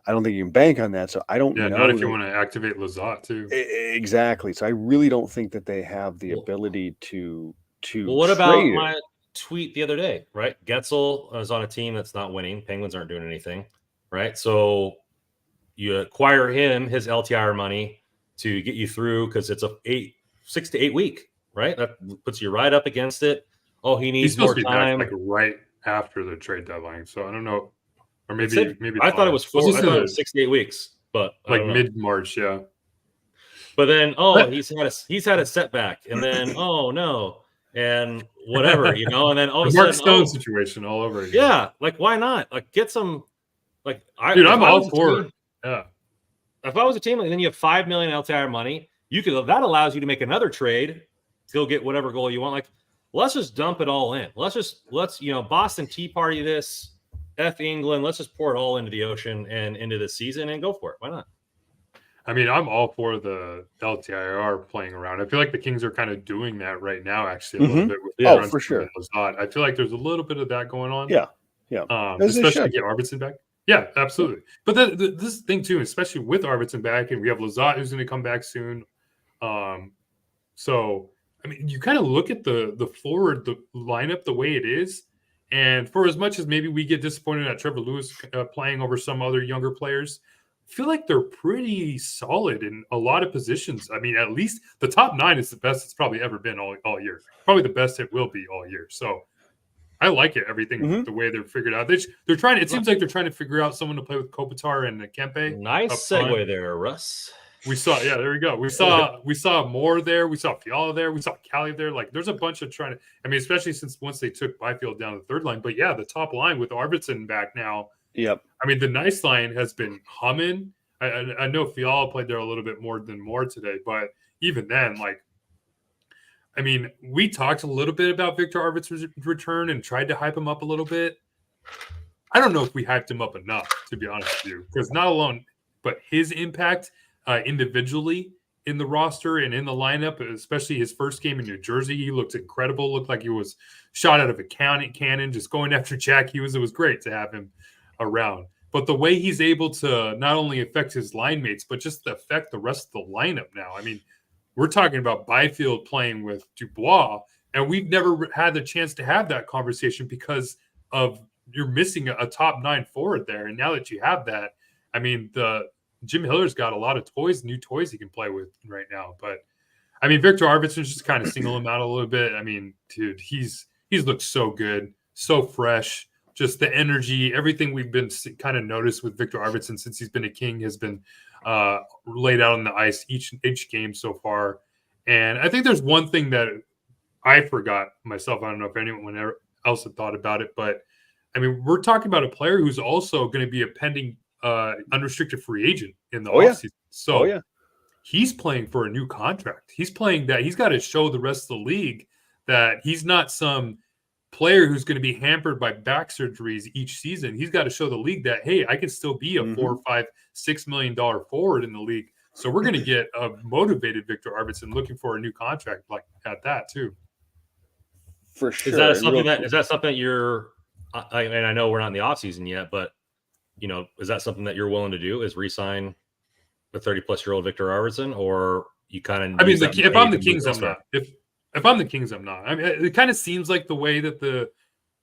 I don't think you can bank on that. So I don't know. Not if you want to activate Lizotte too. Exactly. So I really don't think that they have the ability to. Well, what about my tweet the other day? Right, Getzel is on a team that's not winning. Penguins aren't doing anything. Right, so you acquire him, his LTIR money to get you through because it's a 6 to 8 week. Right, that puts you right up against it. Oh, he needs more time. Back, like right after the trade deadline. So I don't know. Or maybe I thought it was 4. I thought it was 6 to 8 weeks, but like mid-March, yeah. But then, he's had a setback, and then oh no, and whatever, and then all of a sudden, Mark Stone situation all over again. Yeah, like why not? Like get some, like I'm all for it. Yeah. If I was a team, and then you have $5 million LTIR money, that allows you to make another trade, still get whatever goal you want. Like let's just dump it all in. Let's Boston Tea Party this. F England, let's just pour it all into the ocean and into the season and go for it. Why not? I mean, I'm all for the LTIR playing around. I feel like the Kings are kind of doing that right now, actually, a little bit. With for sure. I feel like there's a little bit of that going on. Yeah. Especially to get Arvidsson back. Yeah, absolutely. But this thing, too, especially with Arvidsson back, and we have Lizotte who's going to come back soon. So, I mean, you kind of look at the forward lineup the way it is. And for as much as maybe we get disappointed at Trevor Lewis playing over some other younger players, I feel like they're pretty solid in a lot of positions. I mean, at least the top 9 is the best it's probably ever been all year. Probably the best it will be all year. So I like it, everything, the way they're figured out. They're trying. It seems like they're trying to figure out someone to play with Kopitar and Kempe. Nice segue there, Russ. We saw, there we go. We saw more there. We saw Fiala there. We saw Cali there. Like, there's a bunch of trying to. I mean, especially since once they took Byfield down to the 3rd line. But yeah, the top line with Arvidsson back now. Yep. I mean, the nice line has been humming. I know Fiala played there a little bit more today, but even then, like, I mean, we talked a little bit about Victor Arvidsson's return and tried to hype him up a little bit. I don't know if we hyped him up enough, to be honest with you, because not alone, but his impact. Individually in the roster and in the lineup, especially his first game in New Jersey, he looked incredible. Looked like he was shot out of a cannon, just going after Jack Hughes. It was great to have him around. But the way he's able to not only affect his line mates, but just affect the rest of the lineup now. I mean, we're talking about Byfield playing with Dubois, and we've never had the chance to have that conversation because of you're missing a top 9 forward there. And now that you have that, I mean, Jim Hiller's got a lot of new toys he can play with right now. But I mean, Victor Arvidsson's just kind of single him out a little bit. I mean, dude, he's looked so good, so fresh. Just the energy, everything we've been kind of noticed with Victor Arvidsson since he's been a King has been laid out on the ice each game so far. And I think there's one thing that I forgot myself. I don't know if anyone else had thought about it. But I mean, we're talking about a player who's also going to be a pending unrestricted free agent in the offseason. So he's playing for a new contract. He's playing that. He's got to show the rest of the league that he's not some player who's going to be hampered by back surgeries each season. He's got to show the league that, hey, I can still be a $4, $5, $6 million forward in the league. So we're going to get a motivated Victor Arvidsson looking for a new contract like at that too. For sure. Is that something that you're? And I know we're not in the off season yet, but is that something that you're willing to do? Is re-sign the 30-plus-year-old Victor Arvidsson, or you kind of? I mean, if I'm the Kings, I'm not. If I'm the Kings, I'm not. I mean, it kind of seems like the way that the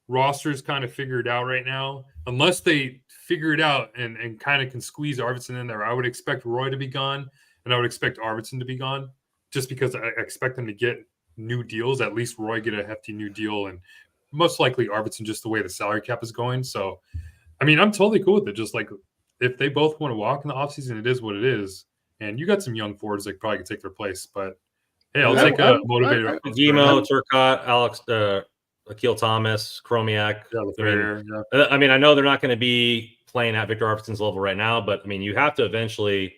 roster is kind of figured out right now, unless they figure it out and kind of can squeeze Arvidsson in there, I would expect Roy to be gone, and I would expect Arvidsson to be gone, just because I expect them to get new deals. At least Roy get a hefty new deal, and most likely Arvidsson, just the way the salary cap is going. So, I mean, I'm totally cool with it. Just like if they both want to walk in the offseason, it is what it is. And you got some young forwards that probably could take their place, but hey, I'll take a motivated. Demo, Turcotte, Alex, Akil Thomas, Chromiak. I mean, I know they're not going to be playing at Victor Arvidsson's level right now, but I mean, you have to eventually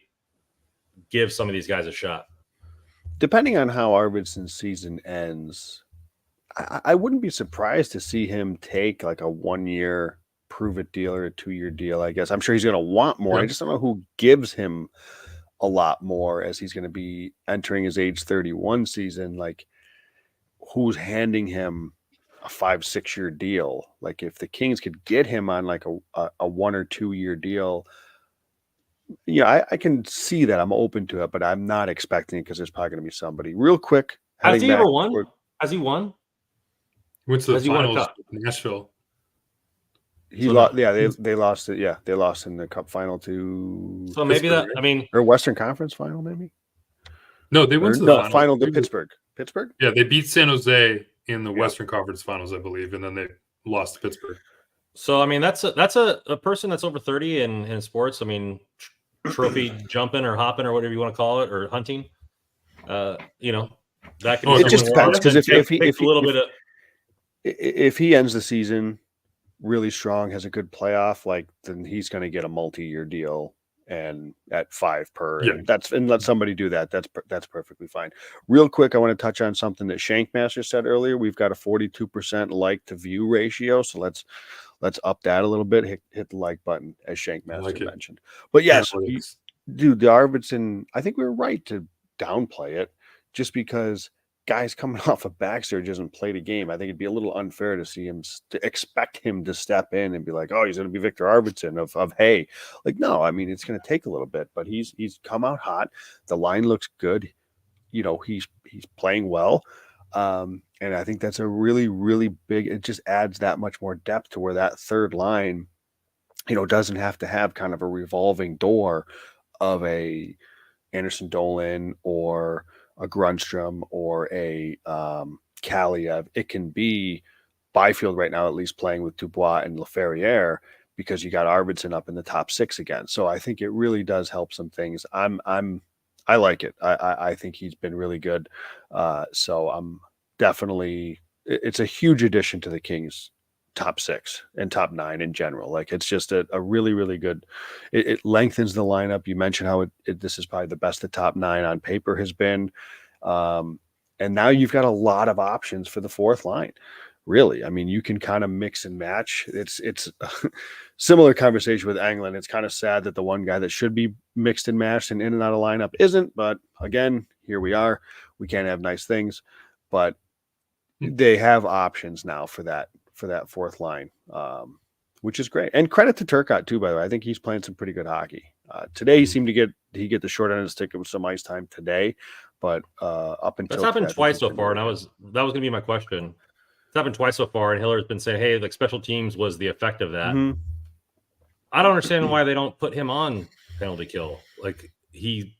give some of these guys a shot. Depending on how Arvidsson's season ends, I wouldn't be surprised to see him take like a 1-year prove-it deal or a 2-year deal, I guess. I'm sure he's going to want more. I just don't know who gives him a lot more as he's going to be entering his age 31 season. Like, who's handing him a 5-6 year deal? Like, if the Kings could get him on like a 1 or 2 year deal, I can see that. I'm open to it, but I'm not expecting it because there's probably going to be somebody. Real quick, has he ever won? Has he won? What's the finals in Nashville? He lost. Yeah, they lost it. Yeah, they lost in the Cup final to. So maybe Pittsburgh, that. I mean, or Western Conference final, maybe. No, they went to the final to Pittsburgh. Pittsburgh. Yeah, they beat San Jose in the Western Conference Finals, I believe, and then they lost to Pittsburgh. So I mean, that's a person that's over 30 in sports. I mean, trophy jumping or hopping or whatever you want to call it, or hunting. That can. It just depends, because if he ends the season really strong, has a good playoff, like, then he's going to get a multi-year deal and at 5 per. And let somebody do that. That's perfectly fine. Real quick, I want to touch on something that Shankmaster said earlier. We've got a 42% like to view ratio, so let's up that a little bit. Hit the like button, as Shankmaster mentioned. But yes, dude, the Arvidsson, I think we were right to downplay it, just because guys coming off a back surgery doesn't play the game. I think it'd be a little unfair to expect him to step in and be like, oh, he's going to be Victor Arvidsson of hey. Like, no, I mean, it's going to take a little bit, but he's come out hot. The line looks good. He's playing well. And I think that's a really, really big, it just adds that much more depth to where that third line, doesn't have to have kind of a revolving door of a Anderson Dolan or a Grundstrom or a Kaliev. It can be Byfield right now, at least playing with Dubois and Laferriere, because you got Arvidsson up in the top 6 again. So I think it really does help some things. I like it. I think he's been really good. So I'm definitely, it's a huge addition to the Kings top 6 and top 9 in general. Like, it's just a really, really good, it lengthens the lineup. You mentioned how this is probably the best the top 9 on paper has been. And now you've got a lot of options for the fourth line. Really. I mean, you can kind of mix and match. It's a similar conversation with Englund. It's kind of sad that the one guy that should be mixed and matched and in and out of lineup isn't, but again, here we are. We can't have nice things, but they have options now for that fourth line, which is great. And credit to Turcotte too, by the way. I think he's playing some pretty good hockey. Today he seemed to get the short end of the stick with some ice time today, but up until that's happened twice so far, and that was going to be my question. It's happened twice so far, and Hiller's been saying, hey, like, special teams was the effect of that. Mm-hmm. I don't understand why they don't put him on penalty kill. Like, he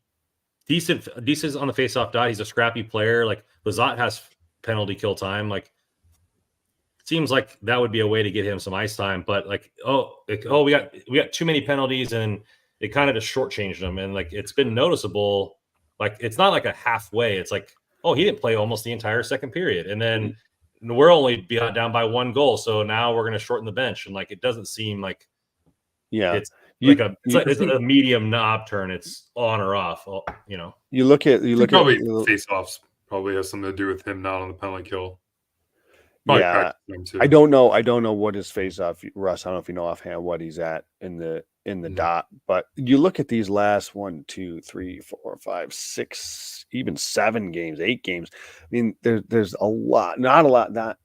decent on the faceoff dot. He's a scrappy player. Like, Lizotte has penalty kill time. Like, seems like that would be a way to get him some ice time, but we got too many penalties, and it kind of just shortchanged him. And like, it's been noticeable. Like, it's not like a halfway. It's like, oh, he didn't play almost the entire second period, and then we're only down by 1 goal, so now we're going to shorten the bench, and like it doesn't seem like it's it's a medium knob turn. It's on or off. You know, you look at face-offs probably has something to do with him not on the penalty kill. Yeah, I don't know what his face off, Russ. I don't know if you know offhand what he's at in the dot, but you look at these last 1, 2, 3, 4, 5, 6, even 7 games, 8 games. I mean, there's not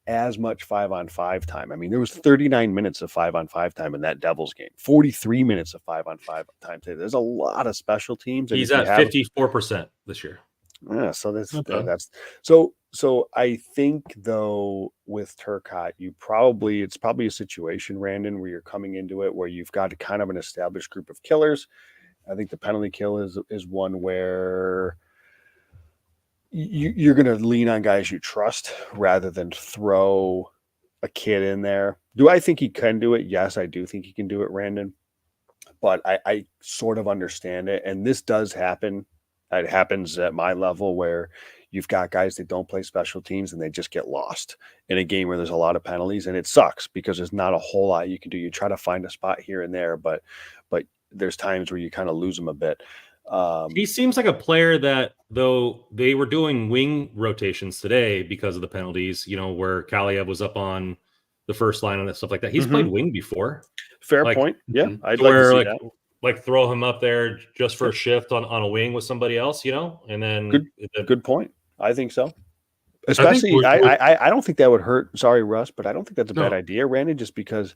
as much 5-on-5 time. I mean, there was 39 minutes of 5-on-5 time in that Devils game, 43 minutes of 5-on-5 time. There's a lot of special teams. He's at 54% this year. Yeah, so that's so I think though with Turcotte, it's probably a situation, Randon, where you're coming into it where you've got kind of an established group of killers. I think the penalty kill is one where you're going to lean on guys you trust rather than throw a kid in there. Do I think he can do it? Yes, I do think he can do it, Randon. But I sort of understand it, and this does happen. It happens at my level where you've got guys that don't play special teams and they just get lost in a game where there's a lot of penalties, and it sucks because there's not a whole lot you can do. You try to find a spot here and there, but there's times where you kind of lose them a bit. He seems like a player that, though they were doing wing rotations today because of the penalties, you know, where Kaliev was up on the first line and stuff like that. He's played wing before. Fair point. Yeah, I'd like to see that. Like throw him up there just for a shift on a wing with somebody else, you know, and then good point. I think so. Especially, I don't think that would hurt. Sorry, Russ, but I don't think that's a bad idea, Randy. Just because,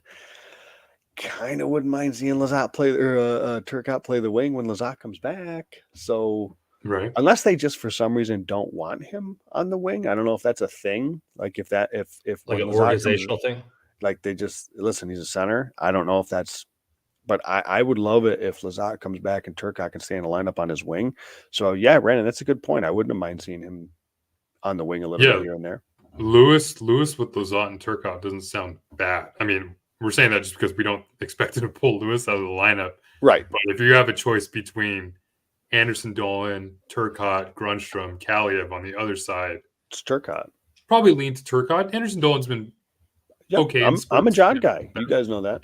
kind of wouldn't mind seeing Lizotte play or Turcotte play the wing when Lizotte comes back. So, right, unless they just for some reason don't want him on the wing, I don't know if that's a thing. Like if like an organizational thing, like they just listen. He's a center. I don't know if that's. But I would love it if Lizotte comes back and Turcotte can stay in the lineup on his wing. So, yeah, Brandon, that's a good point. I wouldn't mind seeing him on the wing a little bit here and there. Lewis with Lizotte and Turcotte doesn't sound bad. I mean, we're saying that just because we don't expect him to pull Lewis out of the lineup. Right. But if you have a choice between Anderson Dolan, Turcotte, Grundstrom, Kaliev on the other side, it's Turcotte. Probably lean to Turcotte. Anderson Dolan's been okay. I'm a John guy. You guys know that.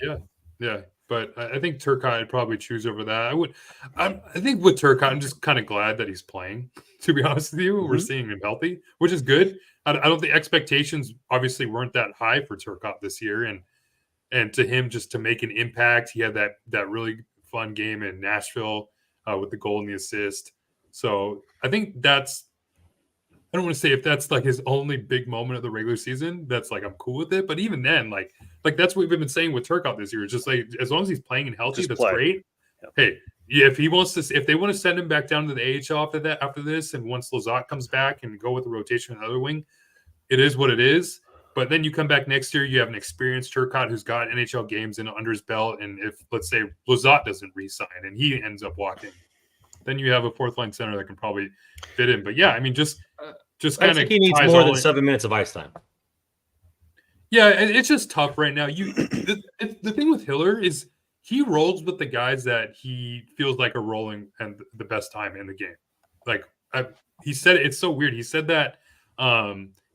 Yeah. But I think Turcotte I'd probably choose over that. I think with Turcotte, I'm just kind of glad that he's playing, to be honest with you. We're seeing him healthy, which is good. I don't think expectations obviously weren't that high for Turcotte this year. And to him, just to make an impact, he had that really fun game in Nashville with the goal and the assist. So I think I don't want to say if that's like his only big moment of the regular season, that's like I'm cool with it. But even then, like that's what we've been saying with Turcotte this year. It's just like as long as he's playing and healthy, that's great. Yep. Hey, if he wants to, if they want to send him back down to the AHL after this, and once Lizotte comes back and go with the rotation on the other wing, it is what it is. But then you come back next year, you have an experienced Turcotte who's got NHL games under his belt, and if let's say Lizotte doesn't re-sign and he ends up walking, then you have a fourth line center that can probably fit in. But yeah, I mean, just kind of he needs more than 7 minutes of ice time. Yeah, it's just tough right now. The thing with Hiller is he rolls with the guys that he feels like are rolling and the best time in the game. Like he said, it's so weird. He said that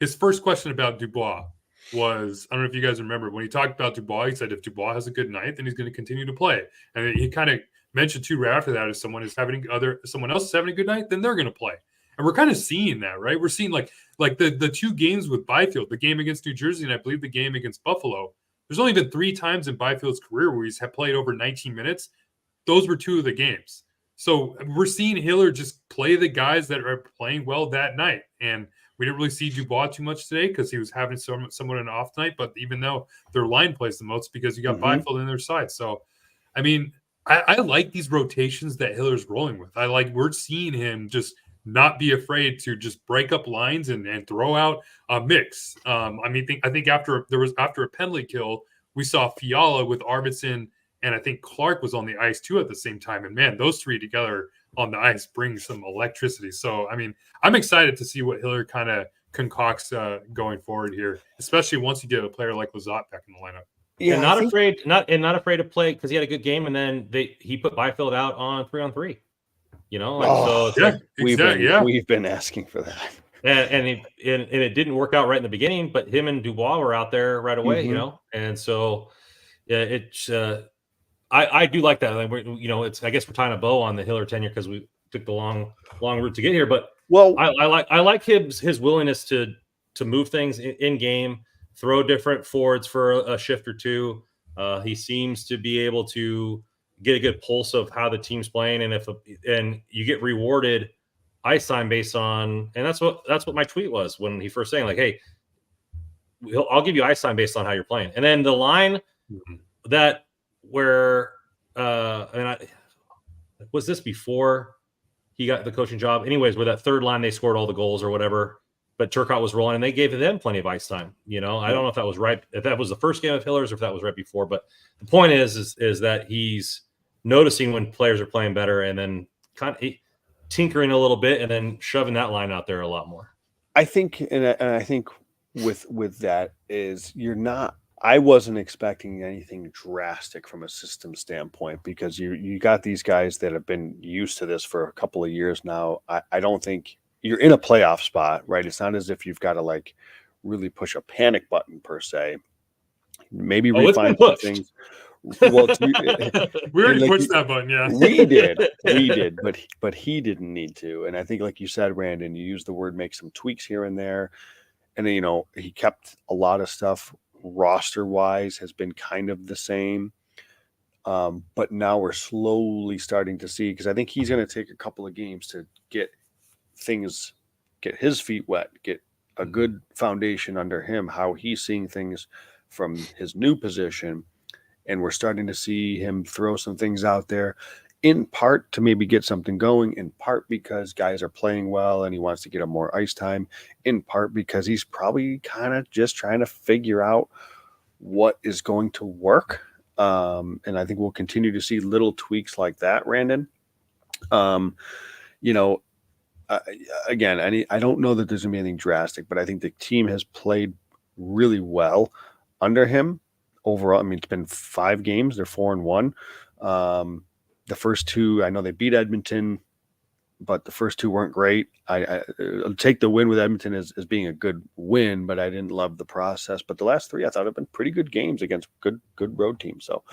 his first question about Dubois was, I don't know if you guys remember, when he talked about Dubois, he said if Dubois has a good night, then he's going to continue to play. And he kind of mentioned too right after that, if someone else is having a good night, then they're going to play. And we're kind of seeing that, right? We're seeing like the 2 games with Byfield, the game against New Jersey, and I believe the game against Buffalo. There's only been 3 times in Byfield's career where he's played over 19 minutes. Those were 2 of the games. So we're seeing Hiller just play the guys that are playing well that night. And we didn't really see Dubois too much today because he was having somewhat an off night. But even though their line plays the most because you got Byfield on their side. So, I mean, I like these rotations that Hiller's rolling with. We're seeing him just not be afraid to just break up lines and throw out a mix. I think after a penalty kill, we saw Fiala with Arvidsson, and I think Clarke was on the ice too at the same time. And man, those 3 together on the ice bring some electricity. So, I mean, I'm excited to see what Hiller kind of concocts going forward here, especially once you get a player like Lizotte back in the lineup. Yeah, and not afraid to play because he had a good game, and then he put Byfield out on 3-on-3. You know, so we've been asking for that. and it didn't work out right in the beginning, but him and Dubois were out there right away, you know, and so yeah, it's I do like that. Like it's I guess we're tying a bow on the Hiller tenure because we took the long route to get here, but I like his willingness to move things in game, throw different forwards for a shift or two. He seems to be able to get a good pulse of how the team's playing, and you get rewarded ice time based on, and that's what my tweet was when he first saying like, hey, I'll give you ice time based on how you're playing, and then the line that where was this before he got the coaching job? Anyways, where that third line they scored all the goals or whatever, but Turcotte was rolling and they gave them plenty of ice time. I don't know if that was right, if that was the first game of Hiller's or if that was right before. But the point is that he's noticing when players are playing better and then kind of tinkering a little bit and then shoving that line out there a lot more. I think, and I think with that is I wasn't expecting anything drastic from a system standpoint because you got these guys that have been used to this for a couple of years now. I don't think you're in a playoff spot, right? It's not as if you've got to like really push a panic button per se. Maybe refine some things. Well, we already pushed that button, yeah. We did, but he didn't need to. And I think, like you said, Brandon, you used the word make some tweaks here and there, and then, he kept a lot of stuff. Roster-wise has been kind of the same, but now we're slowly starting to see, because I think he's going to take a couple of games to get his feet wet, get a good foundation under him, how he's seeing things from his new position, and we're starting to see him throw some things out there, in part to maybe get something going, in part because guys are playing well and he wants to get him more ice time, in part because he's probably kind of just trying to figure out what is going to work. And I think we'll continue to see little tweaks like that, Brandon. Again, I don't know that there's going to be anything drastic, but I think the team has played really well under him overall. I mean, it's been 5 games. They're 4-1. The first 2, I know they beat Edmonton, but the first 2 weren't great. I'll take the win with Edmonton as being a good win, but I didn't love the process. But the last 3 I thought have been pretty good games against good road teams. So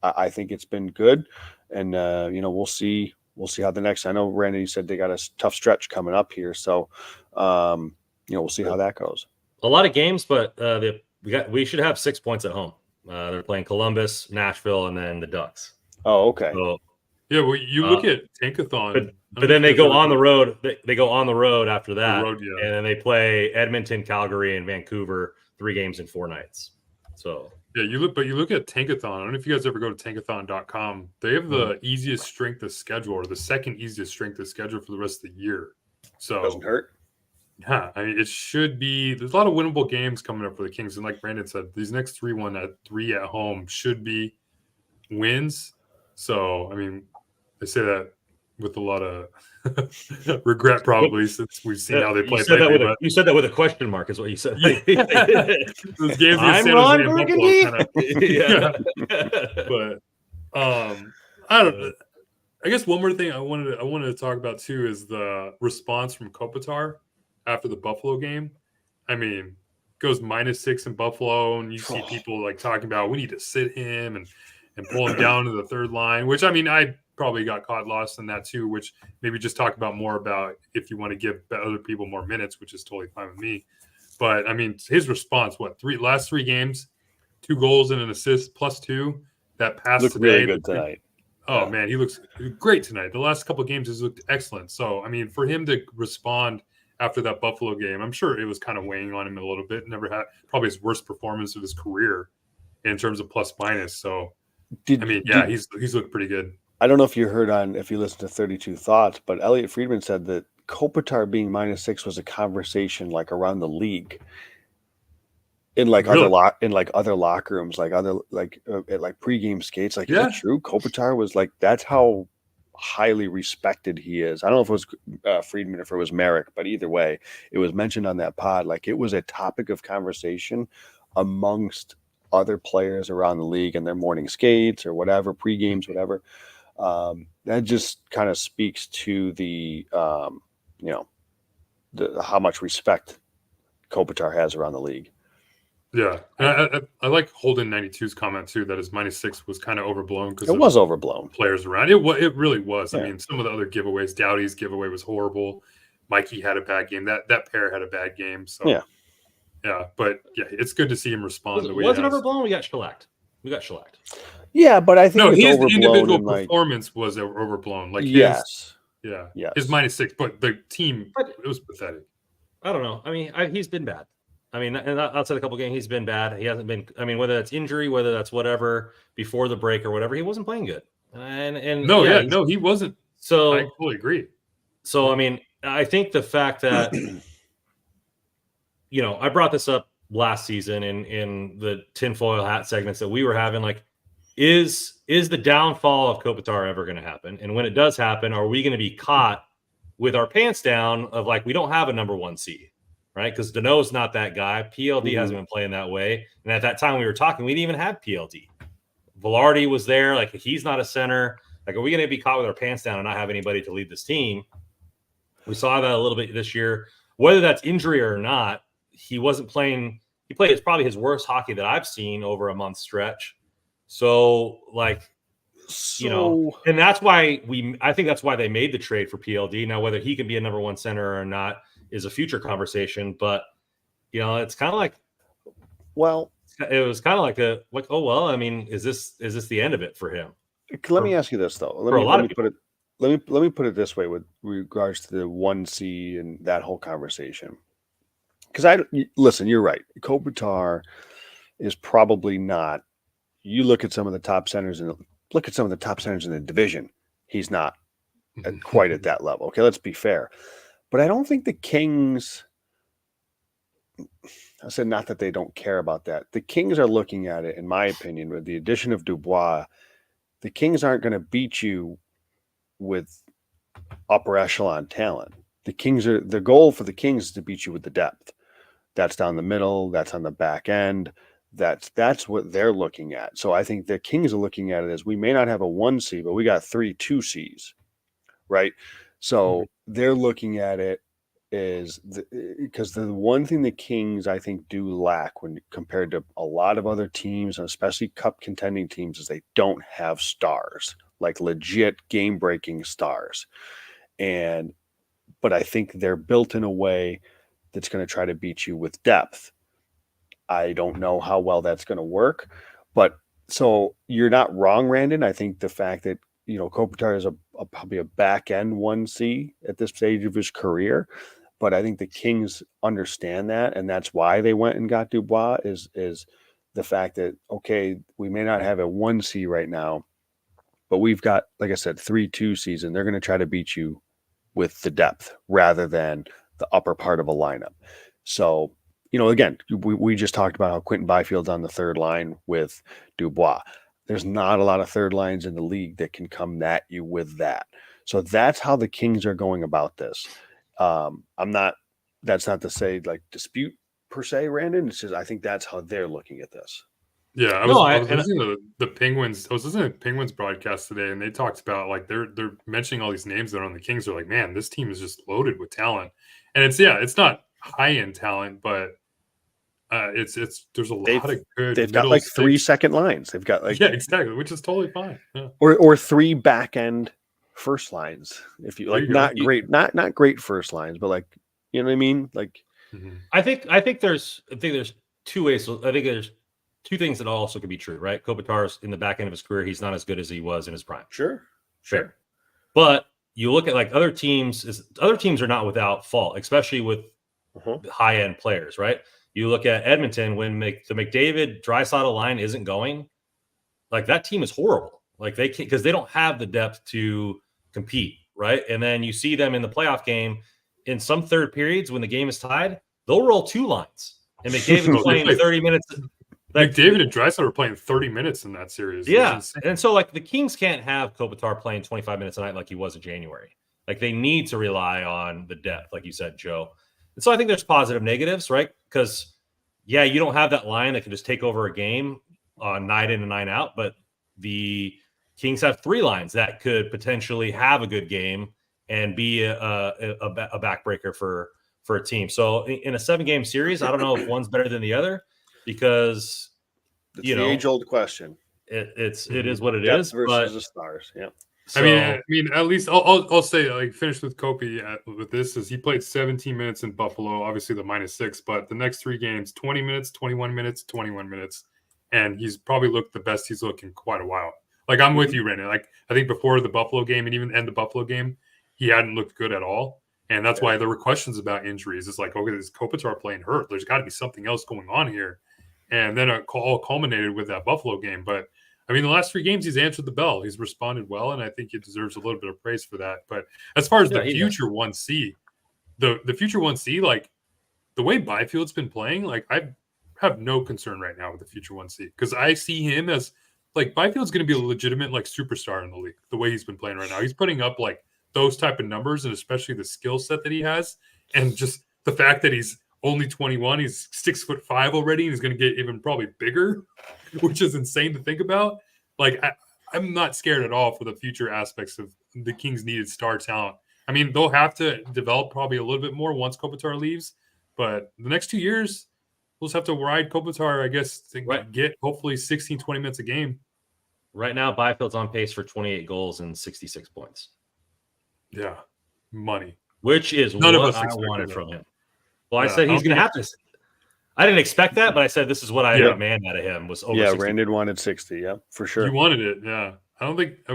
I think it's been good, and we'll see how the next. I know Randy, you said they got a tough stretch coming up here, so we'll see how that goes. A lot of games, but we should have 6 points at home. They're playing Columbus, Nashville, and then the Ducks. Oh, okay. So, yeah, well, you look at Tankathon, but then they go on the road. They go on the road after that, and then they play Edmonton, Calgary, and Vancouver 3 games in 4 nights. So yeah, you look at Tankathon. I don't know if you guys ever go to tankathon.com. They have the easiest strength of schedule, or the second easiest strength of schedule for the rest of the year. So doesn't hurt. Yeah, I mean, it should be. There's a lot of winnable games coming up for the Kings, and like Brandon said, these next 3 at home should be wins. So, I mean, I say that with a lot of regret, probably, since we've seen how they play. You said that with a question mark, is what you said. Those games I'm Ron Burgundy. Yeah. But I don't know. I guess one more thing I wanted to talk about too is the response from Kopitar after the Buffalo game. I mean, goes -6 in Buffalo, and you see people like talking about we need to sit him and pull him down to the third line, which, I mean, I probably got caught lost in that too, which maybe just talk about more about if you want to give other people more minutes, which is totally fine with me. But, I mean, his response, last 3 games, 2 goals and an assist +2. That pass looked today. Really good tonight. Oh, man, he looks great tonight. The last couple of games has looked excellent. So, I mean, for him to respond after that Buffalo game, I'm sure it was kind of weighing on him a little bit. Never had probably his worst performance of his career in terms of plus-minus. So, he's looked pretty good. I don't know if you listened to 32 Thoughts, but Elliot Friedman said that Kopitar being -6 was a conversation like around the league, in like other locker rooms, at pregame skates. Like, is that true? Kopitar was like, that's how highly respected he is. I don't know if it was Friedman, if it was Merrick, but either way, it was mentioned on that pod. Like, it was a topic of conversation amongst other players around the league and their morning skates or whatever, pre-games, whatever. That just kind of speaks to the, how much respect Kopitar has around the league. Yeah, and I like Holden 92's comment too that his -6 was kind of overblown because it was overblown. Players around it really was. Yeah. I mean, some of the other giveaways, Dowdy's giveaway was horrible. Mikey had a bad game. That pair had a bad game. So yeah, but yeah, it's good to see him respond the way was he it has. overblown? We got shellacked. Yeah, but I think No, it's his overblown individual in, like, performance was overblown. Like yes, his -6, but the team, it was pathetic. I don't know. I mean, he's been bad. I mean, and outside a couple games, he's been bad. He hasn't been. I mean, whether that's injury, whether that's whatever before the break or whatever, he wasn't playing good. And he wasn't. So I fully agree. So I mean, I think the fact that I brought this up last season in the tinfoil hat segments that we were having. Like, is the downfall of Kopitar ever going to happen? And when it does happen, are we going to be caught with our pants down of like we don't have a number 1 seed? Right, because Dano's not that guy. PLD hasn't been playing that way, and at that time we were talking, we didn't even have PLD. Velarde was there, like he's not a center. Like, are we going to be caught with our pants down and not have anybody to lead this team? We saw that a little bit this year. Whether that's injury or not, he wasn't playing. He played. It's probably his worst hockey that I've seen over a month stretch. So, and that's why I think that's why they made the trade for PLD. Now, whether he can be a number 1 center or not is a future conversation, but it's kind of like, it was kind of like oh well, I mean, is this the end of it for him? Let me ask you this though. Let me put it this way with regards to the 1C and that whole conversation. Because listen, you're right. Kopitar is probably not. You look at some of the top centers in the division. He's not quite at that level. Okay, let's be fair. But I don't think the Kings, I said not that they don't care about that. The Kings are looking at it, in my opinion, with the addition of Dubois, the Kings aren't going to beat you with upper echelon talent. The goal for the Kings is to beat you with the depth. That's down the middle. That's on the back end. That's what they're looking at. So I think the Kings are looking at it as we may not have a 1C, but we got 3 2Cs, right? So they're looking at it because the one thing the Kings, I think, do lack when compared to a lot of other teams, and especially cup contending teams, is they don't have stars, like legit game-breaking stars. But I think they're built in a way that's going to try to beat you with depth. I don't know how well that's going to work, but so you're not wrong, Randon. I think the fact that Kopitar is probably a back end 1C at this stage of his career, but I think the Kings understand that, and that's why they went and got Dubois. Is the fact that we may not have a 1C right now, but we've got, like I said, 3 2Cs, and they're going to try to beat you with the depth rather than the upper part of a lineup. So, again, we just talked about how Quentin Byfield's on the third line with Dubois. There's not a lot of third lines in the league that can come at you with that. So that's how the Kings are going about this. That's not to say like dispute per se, Randon. It's just, I think that's how they're looking at this. Yeah. I was listening to the Penguins. I was listening to the Penguins broadcast today, and they talked about like, they're mentioning all these names that are on the Kings. They're like, man, this team is just loaded with talent. And it's not high end talent, but there's a lot of good. They've got like 3 second lines. They've got like exactly, which is totally fine. Yeah. Or 3 back end first lines. If you like, not great first lines, but like, you know what I mean? Like, I think there's 2 ways. I think there's 2 things that also could be true, right? Kopitar's in the back end of his career, he's not as good as he was in his prime. Sure. But you look at like other teams are not without fault, especially with high end players, right? You look at Edmonton when the McDavid Draisaitl line isn't going, like that team is horrible. Like they can't, because they don't have the depth to compete, right? And then you see them in the playoff game in some third periods when the game is tied, they'll roll 2 lines. And McDavid's playing 30 minutes. Like McDavid and Draisaitl were playing 30 minutes in that series. Yeah. And so like the Kings can't have Kopitar playing 25 minutes a night like he was in January. Like they need to rely on the depth, like you said, Joe. And so I think there's positive negatives, right? Because, you don't have that line that can just take over a game on night in and night out. But the Kings have 3 lines that could potentially have a good game and be a backbreaker for for a team. So in a 7-game series, I don't know if one's better than the other because It's the age-old question. It is what it Depth is. versus But the stars. Yeah. I mean, at least I'll say, like, finish with Kopi with this is he played 17 minutes in Buffalo, obviously the -6, but the next 3 games, 20 minutes, 21 minutes, 21 minutes, and he's probably looked the best he's looked in quite a while. Like, I'm with you, Brandon. Like, I think before the Buffalo game and even end the Buffalo game, he hadn't looked good at all, and that's why there were questions about injuries. It's like, okay, is Kopitar playing hurt? There's got to be something else going on here, and then it all culminated with that Buffalo game, but. I mean, the last 3 games, he's answered the bell. He's responded well, and I think he deserves a little bit of praise for that. But as far as the future 1C, the future 1C, like the way Byfield's been playing, like I have no concern right now with the future 1C because I see him as like Byfield's going to be a legitimate like superstar in the league. The way he's been playing right now, he's putting up like those type of numbers, and especially the skill set that he has, and just the fact that he's only 21, he's 6'5" already, and he's going to get even probably bigger, which is insane to think about. Like, I'm not scared at all for the future aspects of the Kings' needed star talent. I mean, they'll have to develop probably a little bit more once Kopitar leaves, but the next 2 years, we'll just have to ride Kopitar, I guess, to get hopefully 16, 20 minutes a game. Right now, Byfield's on pace for 28 goals and 66 points. Yeah, money. Which is None what of us I expected wanted that. from him. Well, I said he's going to have to. I didn't expect that, but I said this is what I demand out of him was over 60. Randon wanted 60. Yeah, for sure. You wanted it, yeah. I don't think I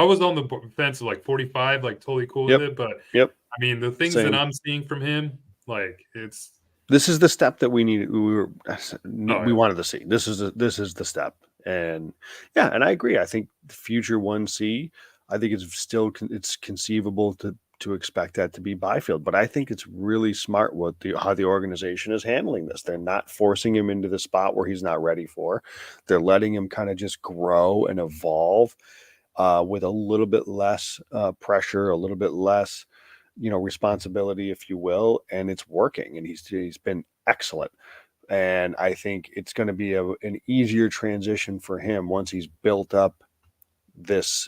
was on the fence of like 45, like totally cool with it. But I mean, the things that I'm seeing from him, like this is the step that we needed. We wanted to see. This is the step, and and I agree. I think the future 1C. I think it's conceivable to expect that to be Byfield, but I think it's really smart how the organization is handling this. They're not forcing him into the spot where he's not ready for. They're letting him kind of just grow and evolve with a little bit less pressure, a little bit less, responsibility, if you will, and it's working. And he's been excellent. And I think it's going to be an easier transition for him once he's built up.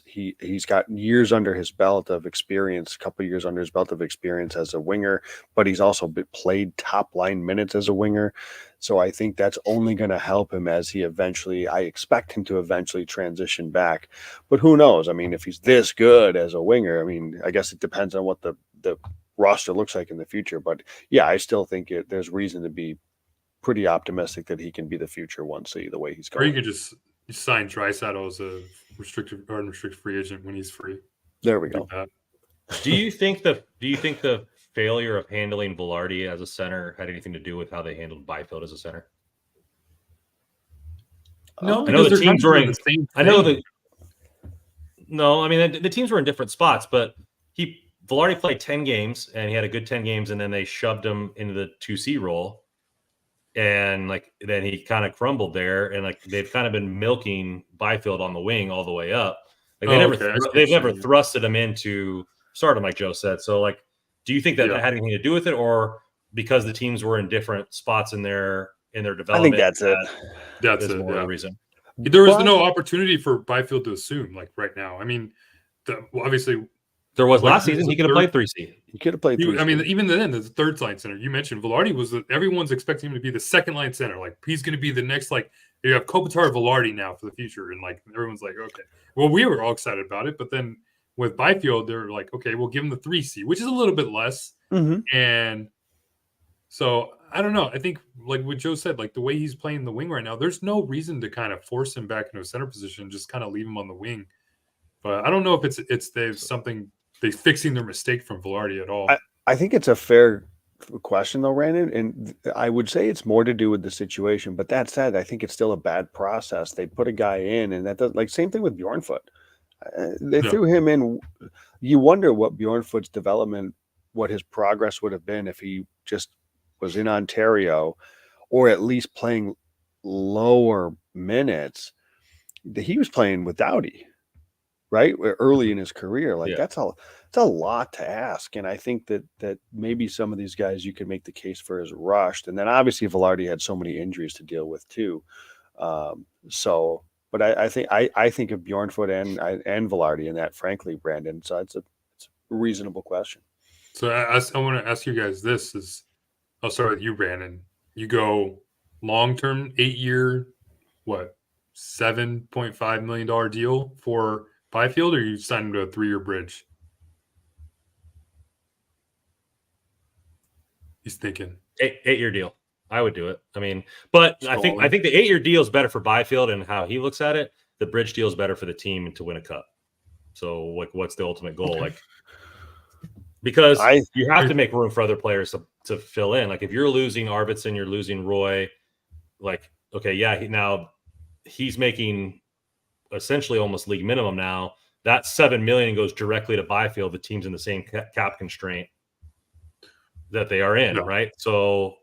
He's got years under his belt of experience, a couple of years under his belt of experience as a winger, but he's also played top line minutes as a winger. So I think that's only going to help him as I expect him to eventually transition back. But who knows? I mean, if he's this good as a winger, I mean, I guess it depends on what the roster looks like in the future. But yeah, I still think there's reason to be pretty optimistic that he can be the future 1C the way he's going. Or you could just sign Draisaitl as a restricted or unrestricted free agent when he's free. There we go. Do you think the failure of handling Velarde as a center had anything to do with how they handled Byfield as a center? No, I know the teams were in the same. No, I mean the teams were in different spots, but Velarde played 10 games and he had a good 10 games, and then they shoved him into the 2C role. And then he kind of crumbled there, and they've kind of been milking Byfield on the wing all the way up. They've never thrusted him into stardom, like Joe said. So, do you think that had anything to do with it, or because the teams were in different spots in their development? I think that's it. That's more the reason. There was no opportunity for Byfield to assume right now. I mean, obviously. There was last season. He could have played 3C. He could have played 3C. I mean, even then, the third line center. You mentioned Velarde everyone's expecting him to be the second line center. He's going to be the next. You have Kopitar, Velarde now for the future, and everyone's like, okay. Well, we were all excited about it, but then with Byfield, they're like, okay, we'll give him the 3C, which is a little bit less. Mm-hmm. And so I don't know. I think what Joe said, the way he's playing the wing right now, there's no reason to kind of force him back into a center position, just kind of leave him on the wing. But I don't know if they're fixing their mistake from Velarde at all. I think it's a fair question, though, Brandon, and I would say it's more to do with the situation. But that said, I think it's still a bad process. They put a guy in, and that does same thing with Bjornfoot. They threw him in. You wonder what Bjornfoot's development, what his progress would have been if he just was in Ontario, or at least playing lower minutes. He was playing with Doughty, right, early in his career. That's a lot to ask, and I think that maybe some of these guys you could make the case for as rushed, and then obviously Velarde had so many injuries to deal with too. But I think of Bjornfoot and Velarde in that, frankly, Brandon. So it's a reasonable question. So I want to ask you guys this is, I'll start with you, Brandon. You go long-term, 8-year, what, $7.5 million deal for Byfield, or you sign him to a 3-year bridge? He's thinking. 8-year deal. I would do it. I mean, but I think the 8-year deal is better for Byfield and how he looks at it. The bridge deal is better for the team to win a cup. So, like, what's the ultimate goal? Okay. Like, because you have to make room for other players to fill in. Like, if you're losing Arvidsson, you're losing Roy. Like, okay, yeah, now he's making essentially almost league minimum now. That $7 million goes directly to Byfield. The team's in the same cap constraint that they are in, right? So,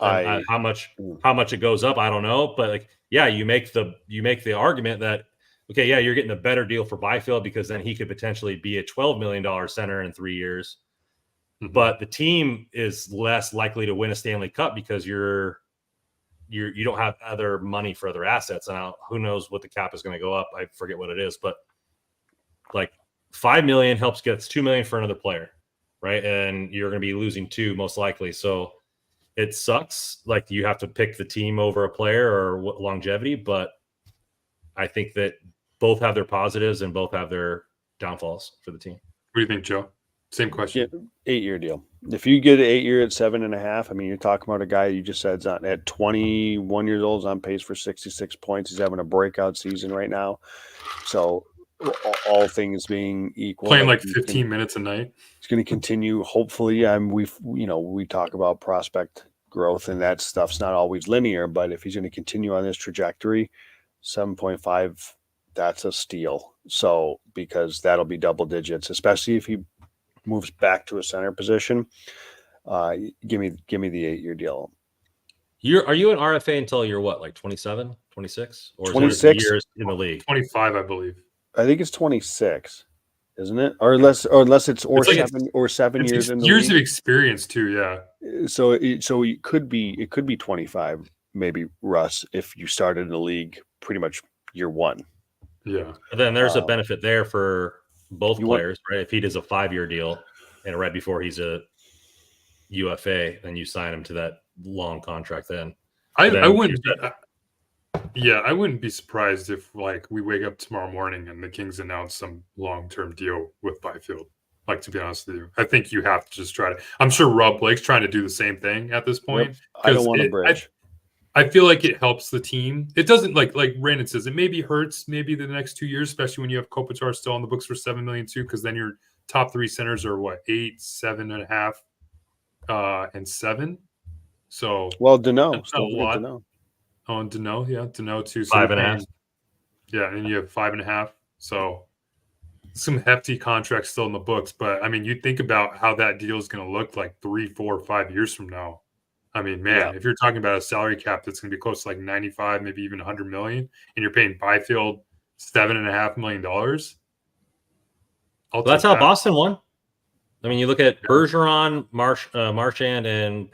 how much it goes up, I don't know, but like, yeah, you make the argument that, okay, yeah, you're getting a better deal for Byfield because then he could potentially be a $12 million center in 3 years, but the team is less likely to win a Stanley Cup because you don't have other money for other assets. And who knows what the cap is going to go up? I forget what it is, but like $5 million helps gets $2 million for another player, right? And you're going to be losing 2 most likely. So it sucks. Like, you have to pick the team over a player or longevity, but I think that both have their positives and both have their downfalls for the team. What do you think, Joe? Same question. Yeah, 8-year deal. If you get an 8-year at 7.5, I mean, you're talking about a guy you just said is at 21 years old, is on pace for 66 points. He's having a breakout season right now. So all things being equal, playing like 15 minutes a night, he's going to continue. Hopefully, we talk about prospect growth, and that stuff's not always linear. But if he's going to continue on this trajectory, 7.5, that's a steal. So because that'll be double digits, especially if he moves back to a center position. Give me the 8-year deal. Are you an RFA until you're what, like 27, 26? Or 26 years in the league? 25, I believe. I think it's 26, isn't it? Or unless it's like 7 years in the years league. Of experience too, yeah. So it could be 25, maybe, Russ, if you started in the league pretty much year 1. Yeah. But then there's a benefit there for both players, right? If he does a 5-year deal and right before he's a UFA, then you sign him to that long contract. Then I wouldn't be surprised if, like, we wake up tomorrow morning and the Kings announce some long-term deal with Byfield. Like, to be honest with you, I think you have to just try to. I'm sure Rob Blake's trying to do the same thing at this point. Yep. I don't want a bridge. I feel like it helps the team. It doesn't, like Brandon says, it maybe hurts maybe the next 2 years, especially when you have Kopitar still on the books for $7 million too, because then your top 3 centers are what, 8, 7.5, and 7. So Dano, still a lot. Dano. Oh, and Dano, yeah, Dano too. So 5.5. Yeah, and you have 5.5. So some hefty contracts still in the books, but I mean, you think about how that deal is going to look like 3, 4, 5 years from now. I mean, man, if you're talking about a salary cap that's going to be close to like 95, maybe even 100 million, and you're paying Byfield $7.5 million. That's how Boston won. I mean, you look at Bergeron, Marchand, and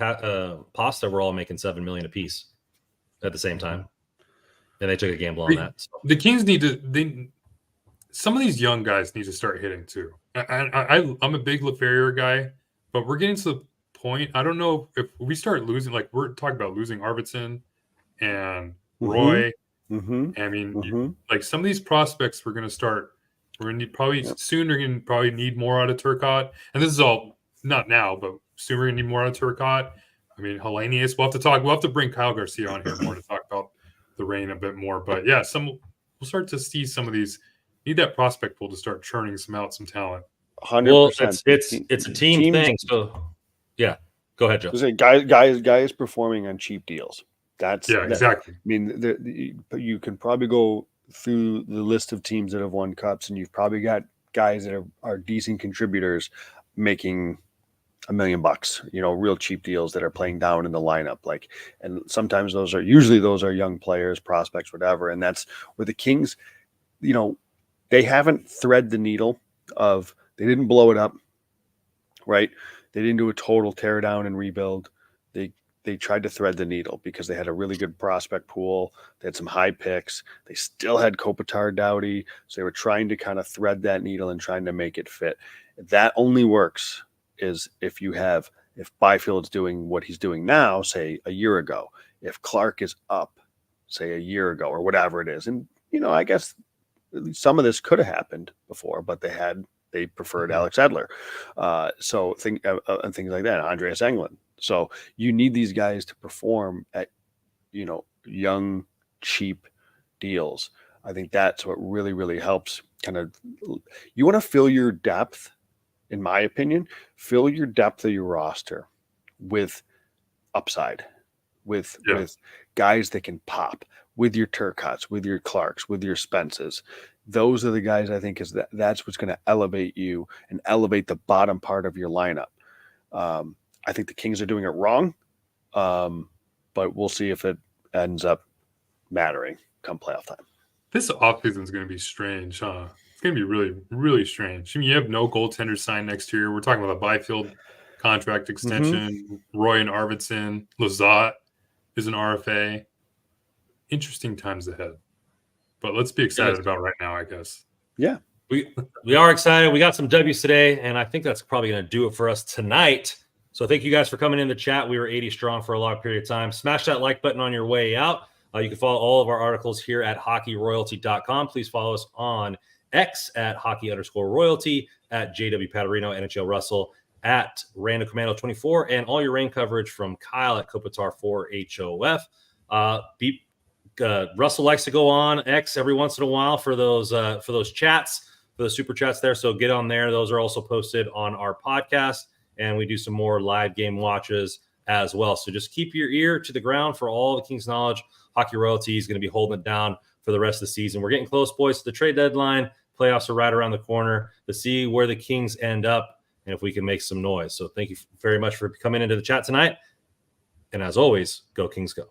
Pasta were all making $7 million apiece at the same time, and they took a gamble on that. So. The Kings some of these young guys need to start hitting too. I'm a big LaFerriere guy, but we're getting to the point. I don't know if we start losing, like we're talking about losing Arvidsson and Roy. I mean, like some of these prospects we're going to need soon. We're going to probably need more out of Turcotte. And this is all not now, but soon we're going to need more out of Turcotte. I mean, Hellenius, we'll have to bring Kyle Garcia on here more to talk about the Reign a bit more. But yeah, we'll start to see some of these. Need that prospect pool to start churning some talent. 100%. Well, it's a team thing. So yeah, go ahead, Joe. Guy is performing on cheap deals. Exactly. I mean, you can probably go through the list of teams that have won cups, and you've probably got guys that are decent contributors making $1 million, real cheap deals that are playing down in the lineup. Like, and sometimes those are young players, prospects, whatever. And that's where the Kings, they haven't thread the needle of, they didn't blow it up, right? They didn't do a total tear down and rebuild. They tried to thread the needle because they had a really good prospect pool. They had some high picks. They still had Kopitar, Doughty. So they were trying to kind of thread that needle and trying to make it fit. That only works is if Byfield's doing what he's doing now, say a year ago, if Clarke is up, say a year ago or whatever it is, and I guess some of this could have happened before, but they preferred Alex Edler, and things like that, Andreas Englund. So you need these guys to perform at young, cheap deals. I think that's what really, really helps. You want to fill your depth, in my opinion, fill your depth of your roster with upside, with guys that can pop, with your Turcottes, with your Clarks, with your Spences. Those are the guys I think that's what's going to elevate you and elevate the bottom part of your lineup. I think the Kings are doing it wrong, but we'll see if it ends up mattering come playoff time. This offseason is going to be strange, huh? It's going to be really, really strange. I mean, you have no goaltender signed next year. We're talking about a Byfield contract extension. Roy and Arvidsson. Lizotte is an RFA. Interesting times ahead. But let's be excited about right now, I guess. Yeah. We are excited. We got some W's today, and I think that's probably going to do it for us tonight. So thank you guys for coming in the chat. We were 80 strong for a long period of time. Smash that like button on your way out. You can follow all of our articles here at hockeyroyalty.com. Please follow us on X at hockey_royalty, at JW Paterino, NHL Russell, at Random Commando 24, and all your rain coverage from Kyle at Kopitar 4 HOF. Russell likes to go on X every once in a while for those chats, for the super chats there. So get on there. Those are also posted on our podcast, and we do some more live game watches as well. So just keep your ear to the ground for all the Kings knowledge. Hockey Royalty is going to be holding it down for the rest of the season. We're getting close, boys, to the trade deadline. Playoffs are right around the corner to see where the Kings end up and if we can make some noise. So thank you very much for coming into the chat tonight. And as always, go Kings go.